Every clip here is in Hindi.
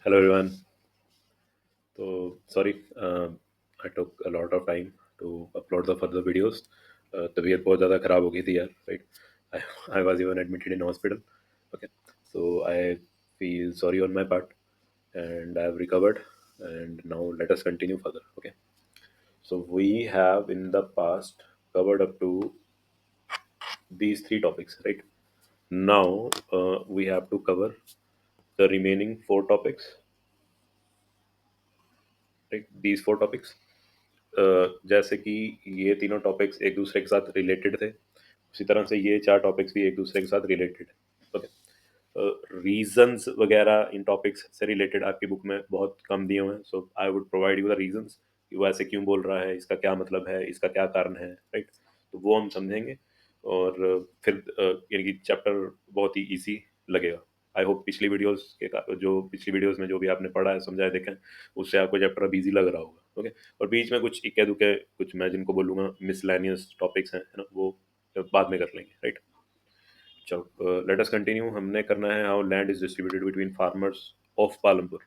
Hello everyone. So sorry, I took a lot of time to upload the further videos. तबीयत बहुत ज़्यादा ख़राब हो गई थी यार, right? I, I was even admitted in hospital. Okay, so I feel sorry on my part, and I have recovered. And now let us continue further. Okay, so we have in the past covered up to these three topics, right? Now we have to cover the remaining four topics, right? These four topics. जैसे कि ये तीनों टॉपिक्स एक दूसरे के साथ रिलेटेड थे, उसी तरह से ये चार टॉपिक्स भी एक दूसरे के साथ रिलेटेड है। ओके, रीजंस वगैरह इन टॉपिक्स से रिलेटेड आपकी बुक में बहुत कम दिए हुए हैं, so I would provide you the reasons कि वो ऐसे क्यों बोल रहा है, इसका क्या मतलब है, इसका क्या कारण है, राइट? तो वो हम समझेंगे और फिर यानी कि चैप्टर बहुत ही इजी लगेगा। आई होप पिछली वीडियोस के जो पिछली वीडियोस में जो भी आपने पढ़ा है, समझा है, देखें, उससे आपको चैप्टर अब ईजी लग रहा होगा। ओके, और बीच में कुछ इक्के दुक्के, कुछ मैं जिनको बोलूँगा मिसलेनियस टॉपिक्स हैं, है ना, वो बाद में कर लेंगे, राइट? चलो, लेट अस कंटिन्यू। हमने करना है how land is distributed between farmers of Palampur.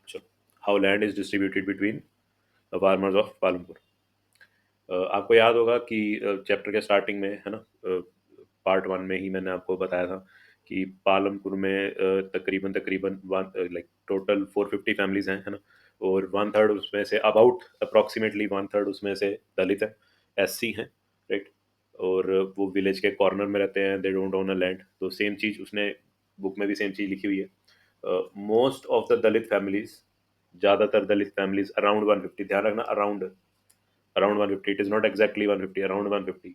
चलो, how land is distributed between farmers of Palampur. आपको याद होगा कि चैप्टर के स्टार्टिंग में, है ना, पार्ट वन में ही मैंने आपको बताया था कि पालमपुर में तकरीबन तकरीबन लाइक टोटल 450 फैमिलीज हैं, है ना, और वन थर्ड उसमें say about approximately one third उसमें से दलित है, एससी हैं, राइट? और वो विलेज के कॉर्नर में रहते हैं, दे डोंट ओन अ लैंड। तो सेम चीज़ उसने बुक में भी सेम चीज़ लिखी हुई है। Most of the Dalit families, ज़्यादातर दलित फैमिलीज, अराउंड 150, ध्यान रखना, around 150, it is not exactly 150, around 150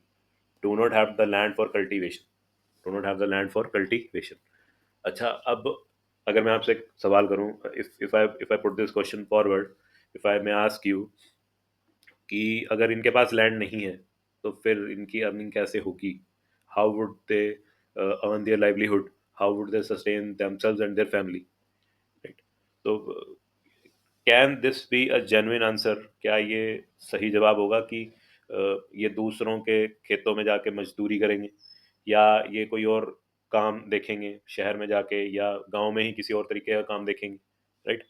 do not have the land for cultivation, do not have the land for cultivation। अच्छा, अब अगर मैं आपसे एक सवाल करूं, if I put this question forward, if I may ask you कि अगर इनके पास लैंड नहीं है तो फिर इनकी अर्निंग कैसे होगी? How would they earn their livelihood? How would they sustain themselves and their family, right? तो can this be a genuine answer? क्या ये सही जवाब होगा कि ये दूसरों के खेतों में जाके मजदूरी करेंगे, या ये कोई और काम देखेंगे शहर में जाके, या गांव में ही किसी और तरीके का काम देखेंगे, राइट?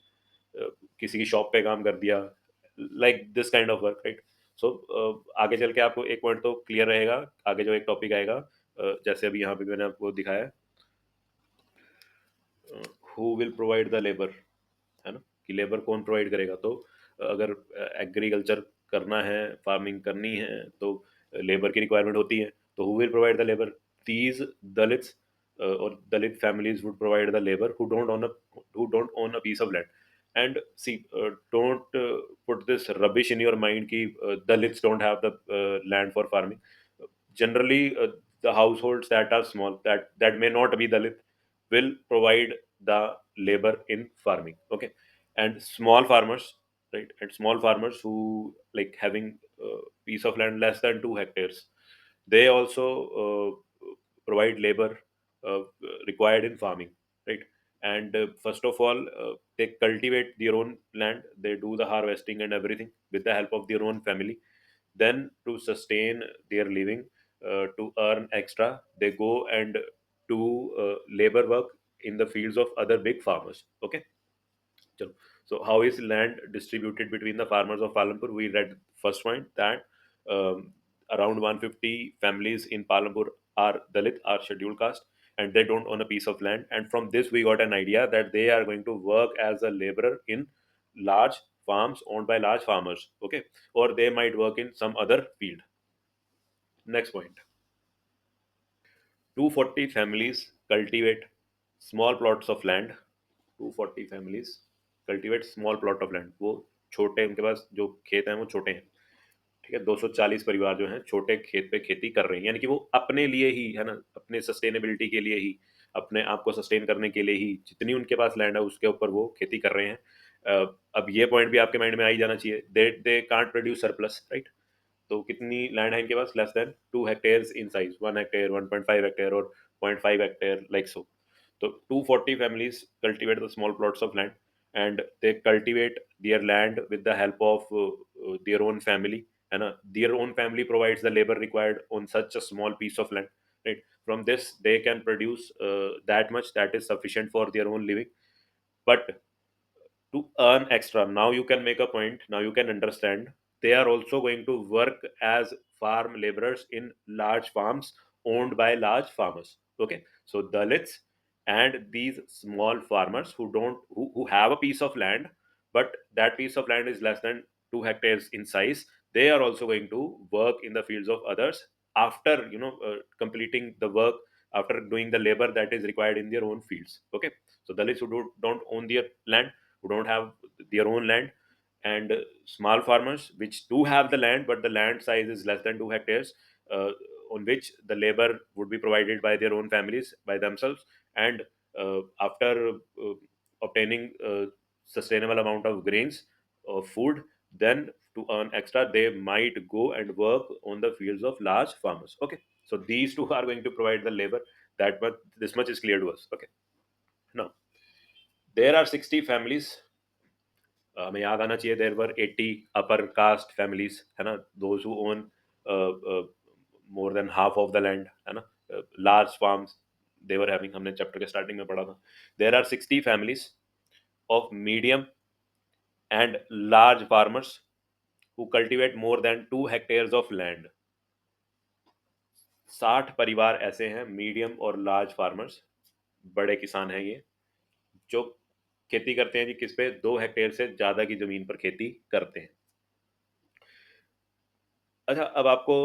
किसी की शॉप पे काम कर दिया, like this kind of work, right? So आगे चल के आपको एक पॉइंट तो क्लियर रहेगा। आगे जो एक टॉपिक आएगा, जैसे अभी यहाँ पे मैंने आपको दिखाया, who will provide the labour, है ना, कि लेबर कौन प्रोवाइड करेगा। तो अगर एग्रीकल्चर करना है, फार्मिंग करनी है, तो लेबर की रिक्वायरमेंट होती है। तो who will provide the labour? These Dalits और Dalit families would provide the labour who don't own a piece of land। And see, don't put this rubbish in your mind कि dalits don't have the land for farming। Generally, the households that are small, that may not be dalit, will provide the labor in farming, okay? And small farmers, right, and small farmers who like having a piece of land less than 2 hectares, they also provide labor uh, required in farming, right? And first of all, they cultivate their own land, they do the harvesting and everything with the help of their own family. Then to sustain their living, to earn extra, they go and do labor work in the fields of other big farmers, okay? चलो, so how is land distributed between the farmers of Palampur? We read first point that around 150 families in Palampur are Dalit, are scheduled caste, and they don't own a piece of land. And from this, we got an idea that they are going to work as a laborer in large farms owned by large farmers, okay? Or they might work in some other field. Next point, 240 families cultivate small plots of land। 240 families cultivate small plot of land। वो छोटे, उनके पास जो खेत हैं वो छोटे हैं, ठीक है? 240 परिवार जो हैं छोटे खेत पे खेती कर रहे हैं, यानी कि वो अपने लिए ही, है ना, अपने सस्टेनेबिलिटी के लिए ही, अपने आप को सस्टेन करने के लिए ही जितनी उनके पास लैंड है उसके ऊपर वो खेती कर रहे हैं। अब ये पॉइंट भी आपके माइंड में आ ही जाना चाहिए, they can't produce surplus, right? तो कितनी लैंड है इनके पास? Less than 2 hectare in size, 1 hectare, 1.5 hectare और 0.5 हेक्टेयर, लाइक सो। तो 240 families cultivate the small plots of land, and they cultivate their land with the help of their own family, and their own family provides the labor required on such a small piece of land, right? From this they can produce that much that is sufficient for their own living. But to earn extra. Now you can make a point, now you can understand. They are also going to work as farm laborers in large farms owned by large farmers. Okay, so Dalits and these small farmers who have a piece of land, but that piece of land is less than 2 hectares in size, they are also going to work in the fields of others after completing the work, after doing the labor that is required in their own fields. Okay, so Dalits who don't own their land, who don't have their own land, and small farmers which do have the land but the land size is less than 2 hectares, uh, on which the labor would be provided by their own families by themselves. And after obtaining sustainable amount of grains or food, then to earn extra they might go and work on the fields of large farmers. Okay, so these two are going to provide the labor. That much, this much is clear to us. Okay, now there are 60 families, हमें याद आना चाहिए, there were 80 upper caste families, है ना, those who own more than half of the land, है ना, large farms they were having, हमने चैप्टर के स्टार्टिंग में पढ़ा था. There are 60 families of medium and large farmers who cultivate more than 2 hectares of land. 60 परिवार ऐसे हैं, मीडियम और लार्ज फार्मर्स, बड़े किसान हैं ये, जो खेती करते हैं जी किस पे, 2 हेक्टेयर से ज्यादा की जमीन पर खेती करते हैं. अच्छा, अब आपको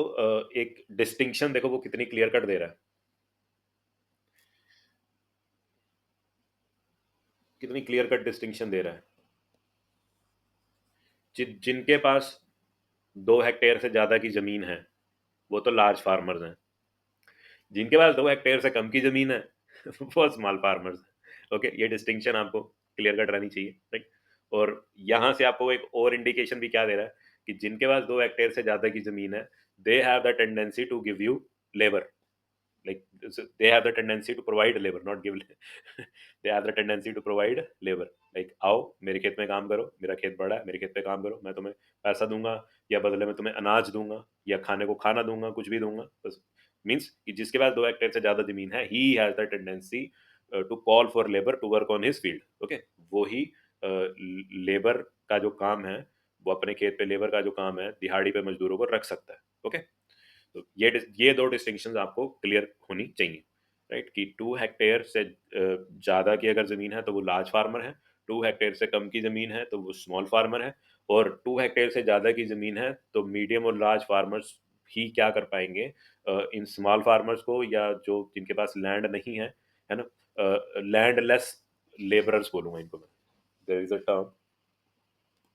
एक डिस्टिंक्शन देखो वो कितनी क्लियर कट दे रहा है, कितनी क्लियर कट डिस्टिंक्शन दे रहा है. जिनके पास 2 हेक्टेयर से ज्यादा की जमीन है वो तो लार्ज फार्मर्स हैं, जिनके पास 2 हेक्टेयर से कम की जमीन है वो स्मॉल फार्मर्स हैं. ओके, ये डिस्टिंक्शन आपको क्लियर कट रहनी चाहिए, राइट. और यहाँ से आपको एक और इंडिकेशन भी क्या दे रहा है कि जिनके पास 2 हेक्टेयर से ज्यादा की जमीन है, they have the tendency to give you labour, like they have the tendency to provide labor, not give they have the tendency to provide labor. like आओ मेरे खेत में काम करो, मेरा खेत बड़ा है, मेरे खेत पे काम करो, मैं तुम्हें पैसा दूंगा, या बदले में तुम्हें अनाज दूंगा, या खाने को खाना दूंगा, कुछ भी दूंगा बस. मीन्स कि जिसके पास 2 हेक्टेयर से ज्यादा जमीन है, he has the tendency to call for labour to work on his field. Okay, वो ही लेबर का जो काम है, वो अपने खेत पे लेबर का जो काम है, दिहाड़ी पे मजदूरों को रख सकता है. ओके, तो ये दो डिस्टिंक्शंस आपको क्लियर होनी चाहिए, राइट. कि 2 हेक्टेयर से ज़्यादा की अगर ज़मीन है तो वो लार्ज फार्मर है, 2 हेक्टेयर से कम की ज़मीन है तो वो स्मॉल फार्मर है, और 2 हेक्टेयर से ज़्यादा की ज़मीन है तो मीडियम और लार्ज फार्मर्स ही क्या कर पाएंगे, इन स्मॉल फार्मर्स को, या जो जिनके पास लैंड नहीं है ना, लैंडलेस लेबरर्स बोलूँगा इनको मैं. देयर इज अ टर्म,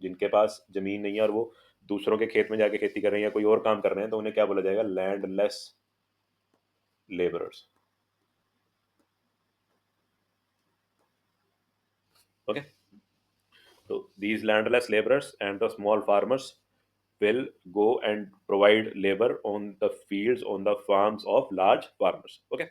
जिनके पास ज़मीन नहीं है और वो दूसरों के खेत में जाके खेती कर रहे हैं या कोई और काम कर रहे हैं, तो उन्हें क्या बोला जाएगा, landless laborers. Okay, so these landless laborers and the small farmers will go and provide labor on the fields, on the farms of large farmers. Okay,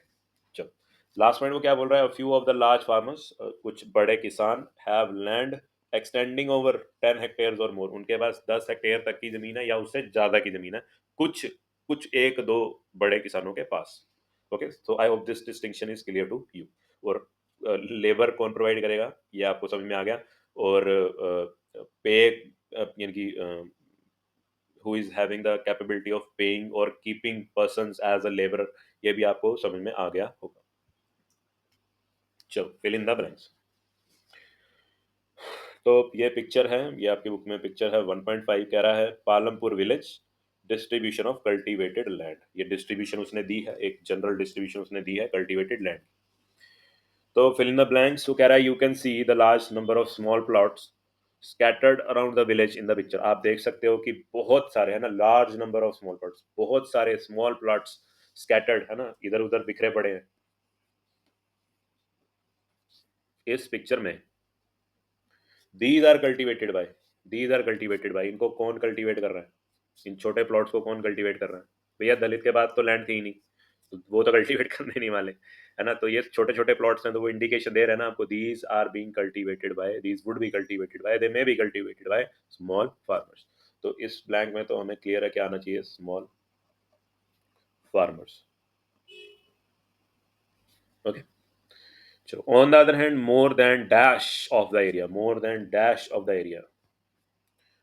चलो लास्ट पॉइंट वो क्या बोल रहा है, few of the large farmers, कुछ बड़े किसान have land extending over 10 hectare और मोर, उनके पास 10 हेक्टेयर तक की जमीन है या उससे ज्यादा की जमीन है, कुछ कुछ एक दो बड़े किसानों के पास. Okay, so I hope this distinction is clear to you. और लेबर कौन प्रोवाइड करेगा ये आपको समझ में आ गया, और पे यानी कि who is having the capability of paying or keeping persons as a laborer, ये भी आपको समझ में आ गया होगा. चलो, फिल इन द ब्लैंक्स. तो ये पिक्चर है, ये आपकी बुक में पिक्चर है 1.5, कह रहा है Palampur village distribution of cultivated land. ये डिस्ट्रीब्यूशन उसने दी है, एक जनरल डिस्ट्रीब्यूशन उसने दी है कल्टीवेटेड लैंड. तो फिल इन द ब्लैंक्स, वो कह रहा है you can see the large number of small plots scattered around the village in the picture. आप देख सकते हो कि बहुत सारे, है ना, large number of small plots, बहुत सारे स्मॉल प्लॉट्स स्कैटर्ड, है ना, इधर उधर बिखरे पड़े हैं इस पिक्चर में. These are cultivated by, these are cultivated by, इनको कौन कल्टीवेट कर रहा है, इन छोटे प्लॉट्स को कौन कल्टीवेट कर रहा है. भैया दलित के बाद तो लैंड थी ही नहीं, तो वो तो कल्टीवेट करने नहीं वाले, है ना. तो ये छोटे छोटे प्लॉट्स हैं, तो वो इंडिकेशन दे रहे हैं ना आपको, these are being cultivated by, these would be cultivated by, they may be cultivated by small farmers. तो इस ब्लैंक में तो हमें क्लियर है क्या आना चाहिए, small farmers. Okay, So on the other hand, more than dash of the area, more than dash of the area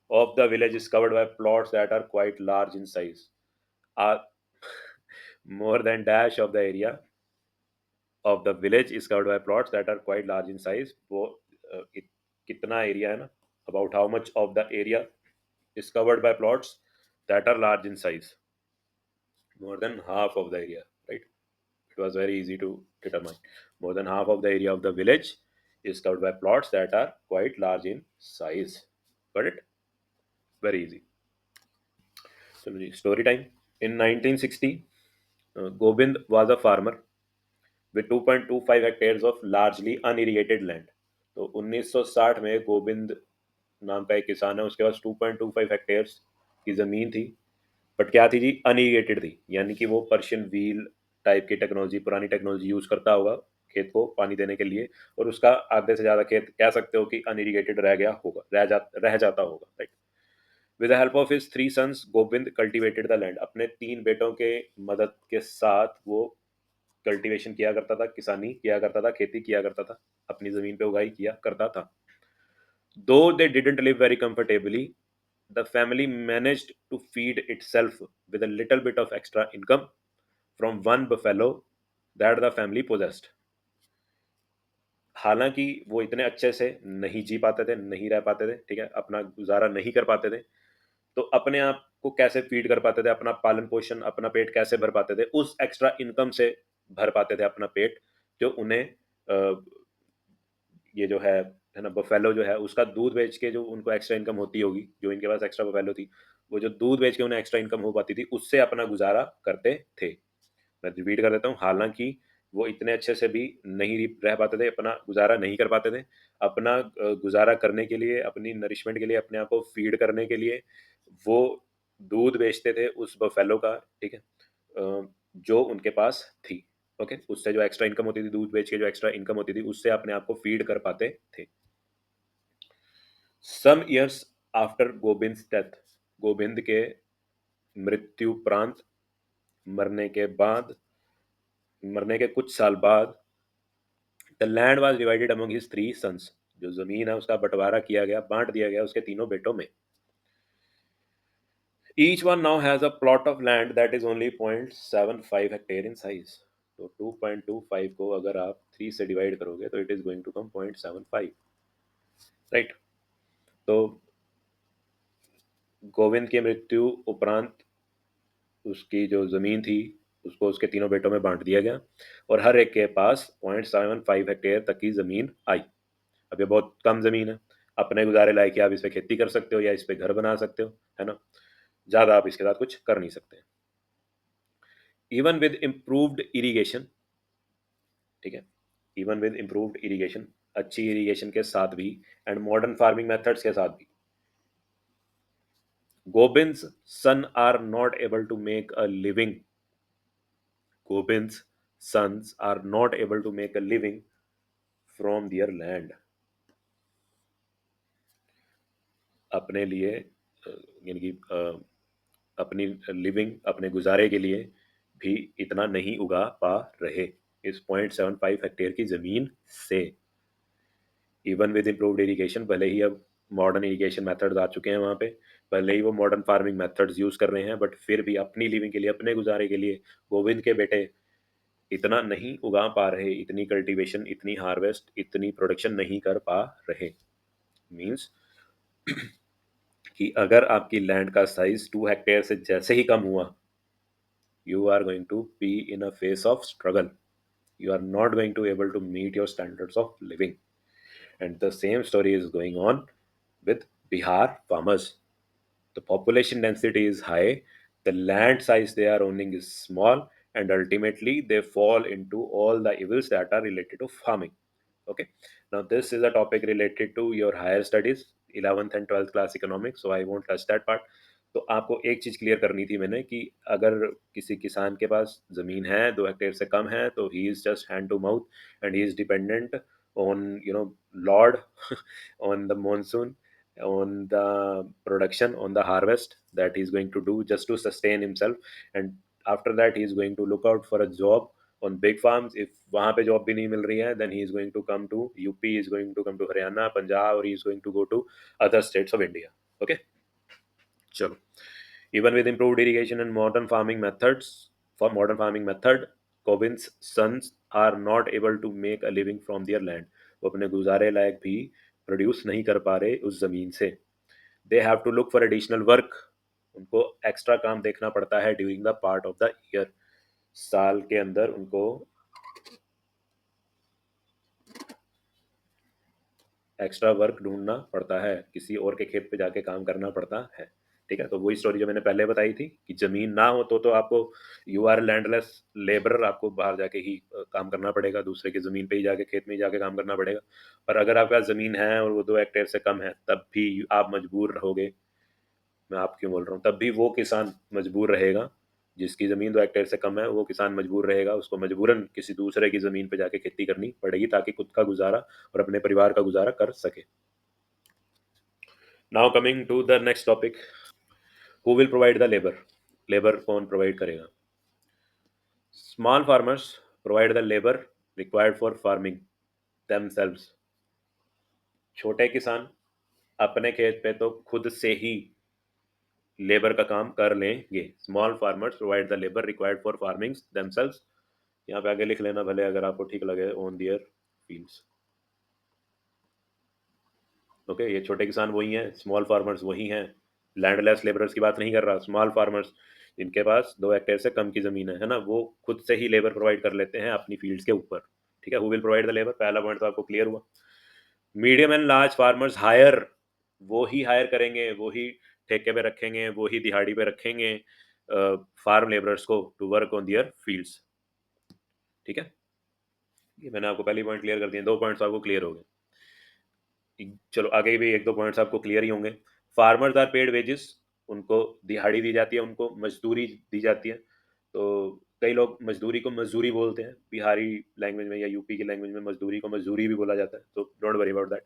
of the village is covered by plots that are quite large in size. Are more than dash of the area of the village is covered by plots that are quite large in size. वो कितना एरिया है ना, about how much of the area is covered by plots that are large in size, more than half of the area, right? It was very easy to determine. More than half of the area of the village is covered by plots that are quite large in size. Got it? Very easy. So story time. In 1960, Gobind was a farmer with 2.25 hectares of largely unirrigated land. तो 1960 में गोविंद नाम का एक किसान है, उसके पास 2.25 हेक्टेयर्स की ज़मीन थी, बट क्या थी जी, अनइरिगेटेड थी, यानी कि वो पर्शियन व्हील टाइप की टेक्नोलॉजी, पुरानी टेक्नोलॉजी यूज़ करता होगा खेत को पानी देने के लिए, और उसका आधे से ज़्यादा खेत कह सकते हो कि अनइरिगेटेड रह गया होगा, रह जाता होगा, right. With the help of his three sons Govind cultivated the land, अपने तीन बेटों के मदद के साथ वो कल्टीवेशन किया करता था, किसानी किया करता था, खेती किया करता था, अपनी ज़मीन पे उगाई किया करता था। Though they didn't live very comfortably, the family managed to feed itself with a little bit of extra income from one buffalo that the family possessed. हालांकि वो इतने अच्छे से नहीं जी पाते थे, नहीं रह पाते थे, ठीक है, अपना गुजारा नहीं कर पाते थे, तो अपने आप को कैसे फीड कर पाते थे, अपना पालन पोषण, अपना पेट कैसे भर पाते थे, उस एक्स्ट्रा इनकम से भर पाते थे अपना पेट, जो उन्हें ये जो है ना, बफेलो जो है उसका दूध बेच के जो उनको एक्स्ट्रा इनकम होती होगी, जो इनके पास एक्स्ट्रा बफेलो थी, वो जो दूध बेच के उन्हें एक्स्ट्रा इनकम हो पाती थी, उससे अपना गुजारा करते थे। मैं रिपीट कर देता हूँ, हालांकि वो इतने अच्छे से भी नहीं रह पाते थे, अपना गुजारा नहीं कर पाते थे, अपना गुजारा करने के लिए, अपनी नरिशमेंट के लिए, अपने आप को फीड करने के लिए वो दूध बेचते थे उस बफेलो का, ठीक है, जो उनके पास थी। ओके, उससे जो एक्स्ट्रा इनकम होती थी, दूध बेच के जो एक्स्ट्रा इनकम होती थी, उससे अपने आप को फीड कर पाते थे। Some years after Gobind death, Gobind के मृत्युपरांत, मरने के बाद, मरने के कुछ साल बाद, the land was divided among his three sons, जो जमीन है उसका बंटवारा किया गया, बांट दिया गया उसके तीनों बेटों में। Each one now has a plot of land that is only 0.75 hectare in size. तो 2.25 को अगर आप 3 से डिवाइड करोगे तो it is going to come 0.75, right. तो गोविंद की मृत्यु उपरांत उसकी जो ज़मीन थी उसको उसके तीनों बेटों में बांट दिया गया, और हर एक के पास 0.75 हेक्टेयर तक की ज़मीन आई। अब ये बहुत कम ज़मीन है, अपने गुजारे लायक, कि आप इस पे खेती कर सकते हो या इस पे घर बना सकते हो, है ना, ज़्यादा आप इसके साथ कुछ कर नहीं सकते। इवन विद इम्प्रूव्ड इरीगेशन, ठीक है, इवन विद इम्प्रूव्ड इरीगेशन, अच्छी इरीगेशन के साथ भी, एंड मॉडर्न फार्मिंग मेथड्स के साथ भी, Gobin's son are not able to make a living. Gobin's sons are not able to make a living from their land. अपने लिए यानी कि अपनी लिविंग, अपने गुजारे के लिए भी इतना नहीं उगा पा रहे इस 0.75 हेक्टेयर की ज़मीन से। इवन विद इम्प्रूव्ड इरीगेशन, भले ही अब मॉडर्न इरीगेशन मेथड्स आ चुके हैं वहाँ पे, भले ही वो मॉडर्न फार्मिंग मेथड्स यूज़ कर रहे हैं, बट फिर भी अपनी लिविंग के लिए, अपने गुजारे के लिए गोविंद के बेटे इतना नहीं उगा पा रहे, इतनी कल्टीवेशन, इतनी हार्वेस्ट, इतनी प्रोडक्शन नहीं कर पा रहे। मीन्स कि अगर आपकी लैंड का साइज 2 हेक्टेयर से जैसे ही कम हुआ, you are going to be in a phase of struggle, you are not going to able to meet your standards of living. And the same story is going on with Bihar farmers. The population density is high, the land size they are owning is small, and ultimately they fall into all the evils that are related to farming. Okay, now this is a topic related to your higher studies, 11th and 12th class economics, so I won't touch that part. तो आपको एक चीज़ क्लियर करनी थी मैंने, कि अगर किसी किसान के पास ज़मीन है 2 हेक्टेयर से कम है, तो he is just hand to mouth and he is dependent on, you know, lord on the monsoon, on the production, on the harvest that he's going to do just to sustain himself, and after that he's going to look out for a job on big farms, if वहाँ पे जॉब भी नहीं मिल रही है, then he is going to come to UP, is going to come to Haryana, Punjab, और he is going to go to other states of India. Okay, चलो. Even with improved irrigation and modern farming methods, for modern farming method, Cobbins' sons are not able to make a living from their land. वो अपने गुजारे लायक भी प्रोड्यूस नहीं कर पा रहे उस जमीन से. They have to look for additional work. उनको एक्स्ट्रा काम देखना पड़ता है during the part of the year. साल के अंदर उनको एक्स्ट्रा वर्क ढूंढना पड़ता है, किसी और के खेत पे जाके काम करना पड़ता है. ठीक है, तो वही स्टोरी जो मैंने पहले बताई थी कि जमीन ना हो तो आपको, यू आर लैंडलेस लेबरर, आपको बाहर जाके ही काम करना पड़ेगा, दूसरे की जमीन पे ही जाके, खेत में ही जाके काम करना पड़ेगा. पर अगर आपके पास जमीन है और वो 2 हेक्टेयर से कम है, तब भी आप मजबूर रहोगे. मैं आप क्यों बोल रहा हूँ, तब भी वो किसान मजबूर रहेगा जिसकी ज़मीन 2 हेक्टेयर से कम है. वो किसान मजबूर रहेगा, उसको मजबूरन किसी दूसरे की ज़मीन पे जाके खेती करनी पड़ेगी ताकि खुद का गुजारा और अपने परिवार का गुजारा कर सके. Now coming to the next topic, who will provide the labour. Labour कौन प्रोवाइड करेगा? Small farmers provide the labour required for farming themselves. छोटे किसान अपने खेत पे तो खुद से ही लेबर का काम कर लेंगे. Small farmers provide the labour required for farming themselves. यहाँ पे आगे लिख लेना भले अगर आपको ठीक लगे, ऑन दियर फील्ड्स. ओके, ये छोटे किसान वही हैं, स्मॉल फार्मर्स वही हैं. लैंडलेस लेबरर्स की बात नहीं कर रहा. स्मॉल फार्मर्स जिनके पास 2 हेक्टेयर से कम की जमीन है ना, वो खुद से ही लेबर प्रोवाइड कर लेते हैं अपनी फील्ड्स के ऊपर. ठीक है, who will provide the labour, पहला पॉइंट तो आपको क्लियर हुआ. Medium and large farmers hire, वो ही हायर करेंगे, वो ही ठेके पे रखेंगे, वो ही दिहाड़ी पे रखेंगे फार्म लेबरर्स को to work on their fields. ठीक है, ये मैंने आपको पहली पॉइंट क्लियर कर दिए, 2 पॉइंट्स आपको क्लियर हो गए. चलो आगे भी 1-2 पॉइंट्स आपको क्लियर ही होंगे. फार्मर्स आर पेड वेजेस, उनको दिहाड़ी दी जाती है, उनको मजदूरी दी जाती है. तो कई लोग मजदूरी को मजदूरी बोलते हैं, बिहारी लैंग्वेज में या यूपी की लैंग्वेज में मजदूरी को मजदूरी भी बोला जाता है, तो don't worry about that.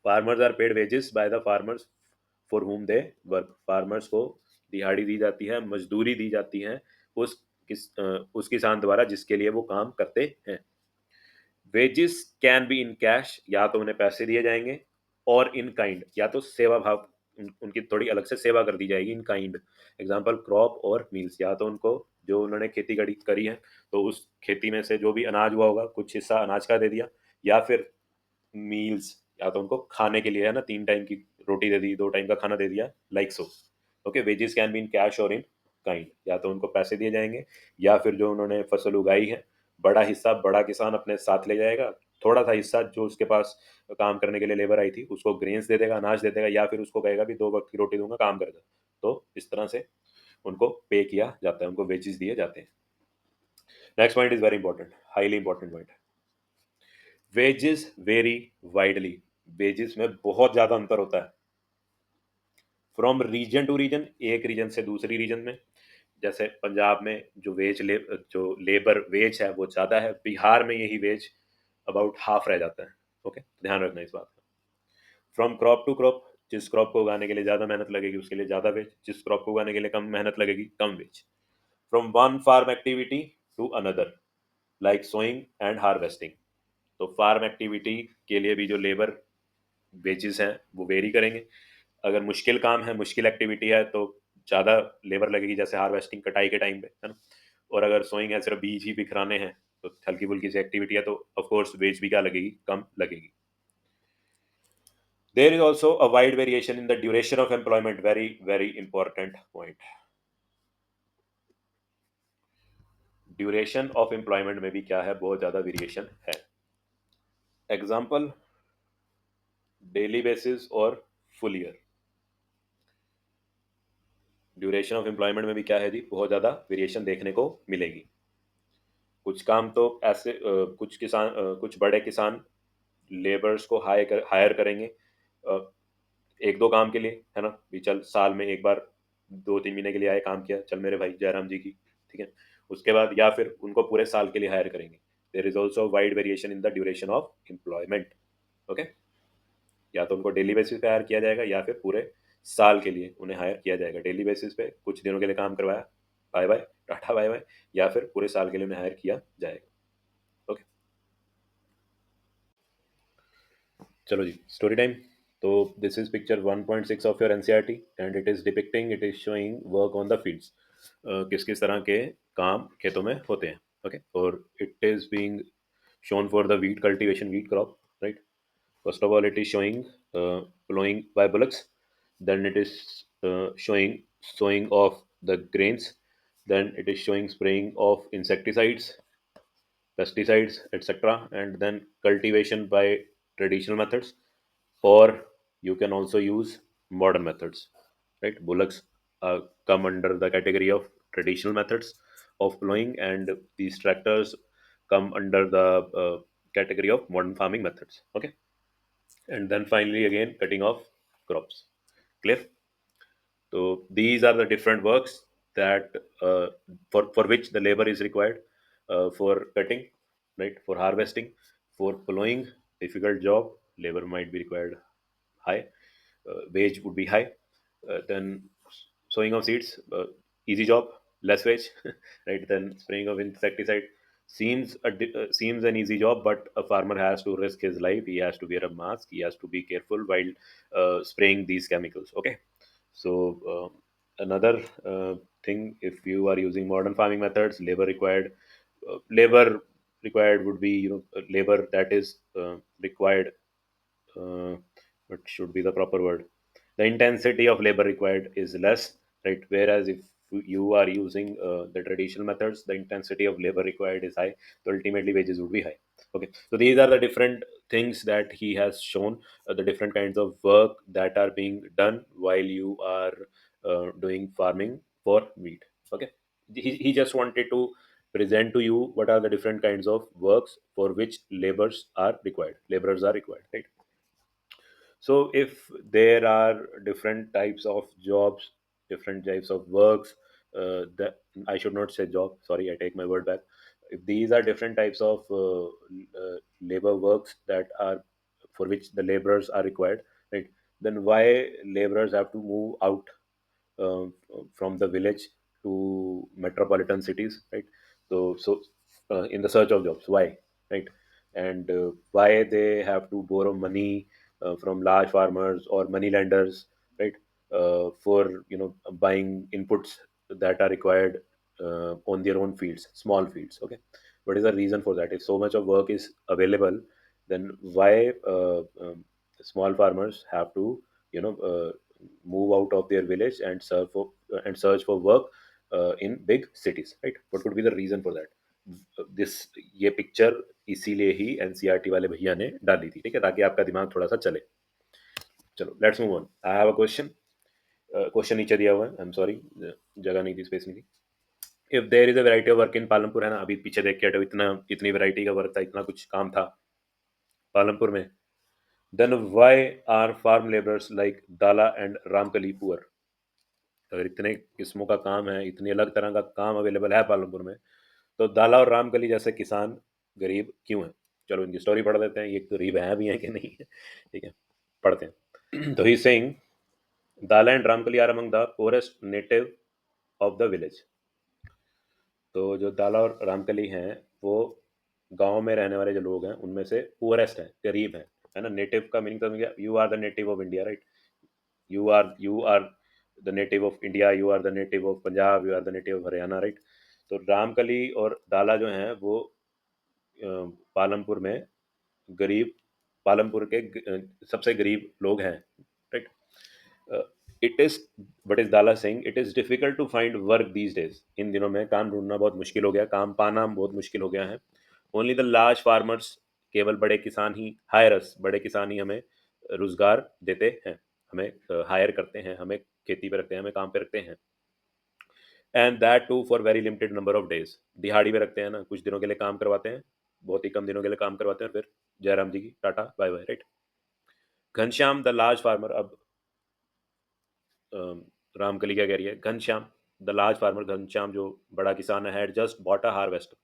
Farmers are paid wages by the farmers for whom they work. Farmers को दिहाड़ी दी जाती है, मजदूरी दी जाती है उस किसान द्वारा जिसके लिए वो काम करते हैं. Wages can be in cash, या तो उन्हें पैसे दिए जाएंगे, और इन काइंड, या तो सेवा भाव, उनकी थोड़ी अलग से सेवा कर दी जाएगी इन काइंड. एग्जाम्पल क्रॉप और मील्स, या तो उनको जो उन्होंने खेती करी है तो उस खेती में से जो भी अनाज हुआ होगा कुछ हिस्सा अनाज का दे दिया, या फिर मील्स, या तो उनको खाने के लिए है ना, 3 टाइम की रोटी दे दी, 2 टाइम का खाना दे दिया, like so. Okay, wages can be in cash और इन काइंड, या तो उनको पैसे दिए जाएंगे, या फिर जो उन्होंने फसल उगाई है बड़ा हिस्सा बड़ा किसान अपने साथ ले जाएगा, थोड़ा सा हिस्सा जो उसके पास काम करने के लिए लेबर आई थी उसको ग्रेन्स दे देगा, अनाज दे देगा, या फिर उसको कहेगा भी 2 वक्त की रोटी दूंगा, काम कर जा. तो इस तरह से उनको पे किया जाता है, उनको वेजेस दिए जाते हैं. Next point is very important, highly important point. Wages very widely. Wages में बहुत ज्यादा अंतर होता है फ्रॉम रीजन टू रीजन, एक रीजन से दूसरी रीजन में. जैसे पंजाब में जो लेबर वेज है वो ज़्यादा है, बिहार में यही वेज अबाउट हाफ रह जाता है. ओके, ध्यान रखना इस बात का. फ्रॉम क्रॉप टू क्रॉप, जिस क्रॉप को उगाने के लिए ज़्यादा मेहनत लगेगी उसके लिए ज़्यादा वेज, जिस क्रॉप को उगाने के लिए कम मेहनत लगेगी कम wage. From one farm activity to another, like sowing and harvesting. तो फार्म एक्टिविटी के लिए भी जो लेबर वेजेस हैं वो वेरी करेंगे. अगर मुश्किल काम है, मुश्किल एक्टिविटी है, तो ज़्यादा लेबर लगेगी, जैसे हार्वेस्टिंग कटाई के टाइम पे है ना. और अगर सोइंग है, सिर्फ बीज ही बिखराने हैं, तो हल्की फुल्की सी एक्टिविटी है, तो ऑफकोर्स वेज भी क्या लगेगी, कम लगेगी. There is also a wide variation in the duration of employment. Very very important point. Duration of employment में भी क्या है, बहुत ज़्यादा वेरिएशन है. एग्जाम्पल, डेली बेसिस और full year. Duration of employment में भी क्या है जी, बहुत ज़्यादा वेरिएशन देखने को मिलेगी. कुछ काम तो ऐसे कुछ बड़े किसान लेबर्स को हायर करेंगे 1-2 काम के लिए, है ना, भी चल साल में एक बार 2-3 महीने के लिए आए, काम किया, चल मेरे भाई जयराम जी की. ठीक है, उसके बाद या फिर उनको पूरे साल के लिए हायर करेंगे. There is also wide variation in the duration of employment. Okay, या तो उनको डेली बेसिस पे हायर किया जाएगा, या फिर पूरे साल के लिए उन्हें हायर किया जाएगा. डेली बेसिस पे कुछ दिनों के लिए काम करवाया, bye bye, tata bye bye, या फिर पूरे साल के लिए उन्हें हायर किया जाएगा। ओके, चलो जी, स्टोरी टाइम। तो this is picture 1.6 of your NCERT and it is showing work on the fields. किस किस तरह के काम खेतों में होते हैं। ओके, और it is being shown for the wheat cultivation, wheat crop, right? First of all, it is showing plowing by bullocks. Then it is showing sowing of the grains. Then it is showing spraying of insecticides, pesticides, etc. And then cultivation by traditional methods, or you can also use modern methods, right? Bullocks come under the category of traditional methods of plowing, and these tractors come under the category of modern farming methods. Okay, and then finally again cutting off crops. Clear? So these are the different works that for which the labor is required, for cutting, right? For harvesting, for plowing, difficult job, labor might be required high, wage would be high. Then sowing of seeds, easy job, less wage, right? Then spraying of insecticide seems an easy job, but a farmer has to risk his life. He has to wear a mask. He has to be careful while spraying these chemicals. Okay, so another thing, if you are using modern farming methods, labor required would be, labor that is required, uh, what should be the proper word, the intensity of labor required is less, right? Whereas if you are using the traditional methods, the intensity of labor required is high, so ultimately wages would be high. Okay, so these are the different things that he has shown, the different kinds of work that are being done while you are doing farming for wheat. Okay, he just wanted to present to you what are the different kinds of works for which laborers are required, right? So if there are different types of jobs, different types of works, that I should not say job. Sorry, I take my word back. If these are different types of labor works that are for which the laborers are required, right? Then why laborers have to move out uh, from the village to metropolitan cities, right? So in the search of jobs, why, right? And why they have to borrow money from large farmers or money lenders, right? For buying inputs that are required on their own fields, small fields. Okay, what is the reason for that? If so much of work is available, then why small farmers have to move out of their village and search for work in big cities, right? What could be the reason for that? This ये पिक्चर इसीलिए ही एनसीईआरटी वाले भैया ने डाली थी, ठीक है, ताकि आपका दिमाग थोड़ा सा चले। चलो let's move on. I have a question. Question नीचे दिया हुआ है, आई एम सॉरी, जगह नहीं थी, स्पेस नहीं थी। If there is a variety of work in Palampur, है ना, अभी पीछे देख के हटो, इतनी वैरायटी का वर्क था, इतना कुछ काम था पालमपुर में, then why are farm labourers like Dala and Ramkali poor? अगर इतने किस्मों का काम है, इतनी अलग तरह का काम अवेलेबल है पालमपुर में, तो दाला और रामकली जैसे किसान गरीब क्यों हैं? चलो इनकी स्टोरी पढ़ देते हैं, ये गरीब हैं भी हैं कि नहीं है, ठीक है, पढ़ते हैं। तो he saying Dala and Ramkali are among the poorest native of the village. तो जो दाला और रामकली हैं, वो गांव में रहने वाले जो लोग हैं उनमें से पुअरेस्ट हैं, गरीब हैं, है ना। नेटिव का मीनिंग तो you are the native of India, right? you are the native of India, you are the native of Punjab, you are the native of Haryana, right? तो रामकली और दाला जो हैं वो पालमपुर में गरीब, पालमपुर के सबसे गरीब लोग हैं, right? It is what is Dala Singh, it is difficult to find work these days. इन दिनों में काम ढूंढना बहुत मुश्किल हो गया, काम पाना बहुत मुश्किल हो गया है। ओनली द लार्ज फार्मर्स, केवल बड़े किसान ही, हायरस, बड़े किसान ही हमें रोजगार देते हैं, हमें हायर करते हैं, हमें खेती पे रखते हैं, हमें काम पे रखते हैं। And that too for very limited number of days. दिहाड़ी पे रखते हैं ना, कुछ दिनों के लिए काम करवाते हैं, बहुत ही कम दिनों के लिए काम करवाते हैं, फिर जयराम जी की tata bye bye, right? Ghanshyam the large farmer, अब रामकली क्या कह रही है? Ghanshyam the large farmer, Ghanshyam जो बड़ा किसान है, had just bought a harvester,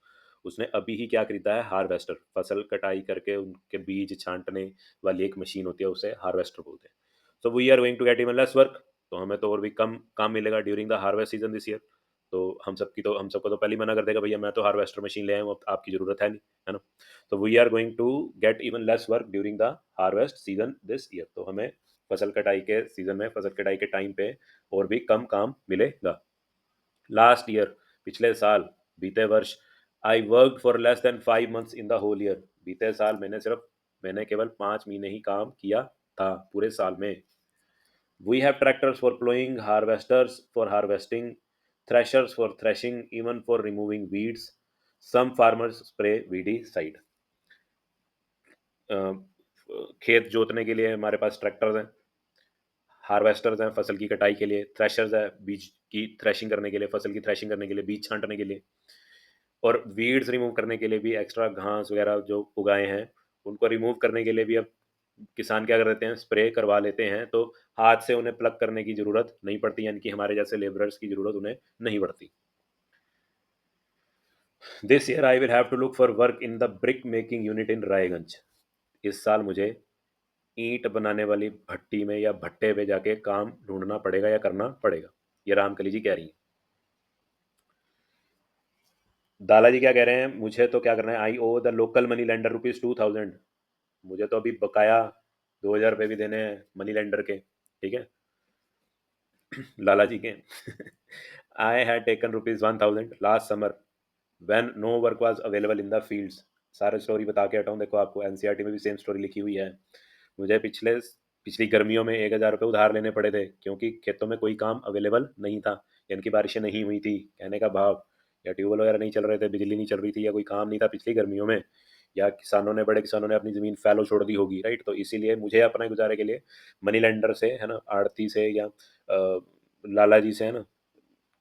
उसने अभी ही क्या खरीदा है? हार्वेस्टर। फसल कटाई करके उनके बीज छांटने वाली एक मशीन होती है, उसे हार्वेस्टर बोलते हैं। So we are going to get even less work, तो हमें तो और भी कम काम मिलेगा during the harvest season this year. तो हम सबको तो पहले ही मना कर देगा, भैया मैं तो हार्वेस्टर मशीन ले आया हूँ, अब आपकी ज़रूरत है नहीं, है ना? तो we are going to get even less work during the harvest season this year. तो हमें फसल कटाई के सीजन में, फसल कटाई के टाइम पे और भी कम काम मिलेगा। लास्ट ईयर, पिछले साल, बीते वर्ष, I work for less than 5 months in the whole year. बीते साल मैंने केवल 5 महीने ही काम किया था पूरे साल में। We have tractors for plowing, harvesters for harvesting, threshers for threshing, even for removing weeds. Some farmers spray weedicide. खेत जोतने के लिए हमारे पास ट्रैक्टर्स हैं, हार्वेस्टर्स हैं फसल की कटाई के लिए, थ्रेशर्स है बीज की थ्रेशिंग करने के लिए, फसल की थ्रेशिंग करने के लिए, बीज छांटने के लिए, और वीड्स रिमूव करने के लिए भी, एक्स्ट्रा घास वगैरह जो उगाए हैं उनको रिमूव करने के लिए भी अब किसान क्या कर देते हैं, स्प्रे करवा लेते हैं। तो हाथ से उन्हें प्लग करने की ज़रूरत नहीं पड़ती, यानी कि हमारे जैसे लेबरर्स की ज़रूरत उन्हें नहीं पड़ती। This year I will have to look for work in the brick making unit in Raiganj. इस साल मुझे ईंट बनाने वाली भट्टी में या भट्टे पे जाके काम ढूंढना पड़ेगा या करना पड़ेगा। ये रामकली जी कह रही हैं। दाला जी क्या कह रहे हैं, मुझे तो क्या करना है, आई ओ द लोकल मनी लेंडर ₹2000। मुझे तो अभी बकाया 2000 रुपये भी देने हैं मनी लेंडर के, ठीक है, लाला जी के। I had taken ₹1000 last summer when no work was available in the fields. सारे स्टोरी बता के हटाऊँ, देखो आपको एनसीईआरटी में भी सेम स्टोरी लिखी हुई है। मुझे पिछली गर्मियों में 1000 रुपये उधार लेने पड़े थे क्योंकि खेतों में कोई काम अवेलेबल नहीं था, यानी कि बारिशें नहीं हुई थी, कहने का भाव, या ट्यूबवेल वगैरह नहीं चल रहे थे, बिजली नहीं चल रही थी, या कोई काम नहीं था पिछली गर्मियों में, या बड़े किसानों ने अपनी ज़मीन फैलो छोड़ दी होगी, राइट? तो इसीलिए मुझे अपने गुजारे के लिए मनी लेंडर से, है ना, आड़ती से, या लाला जी से, है ना,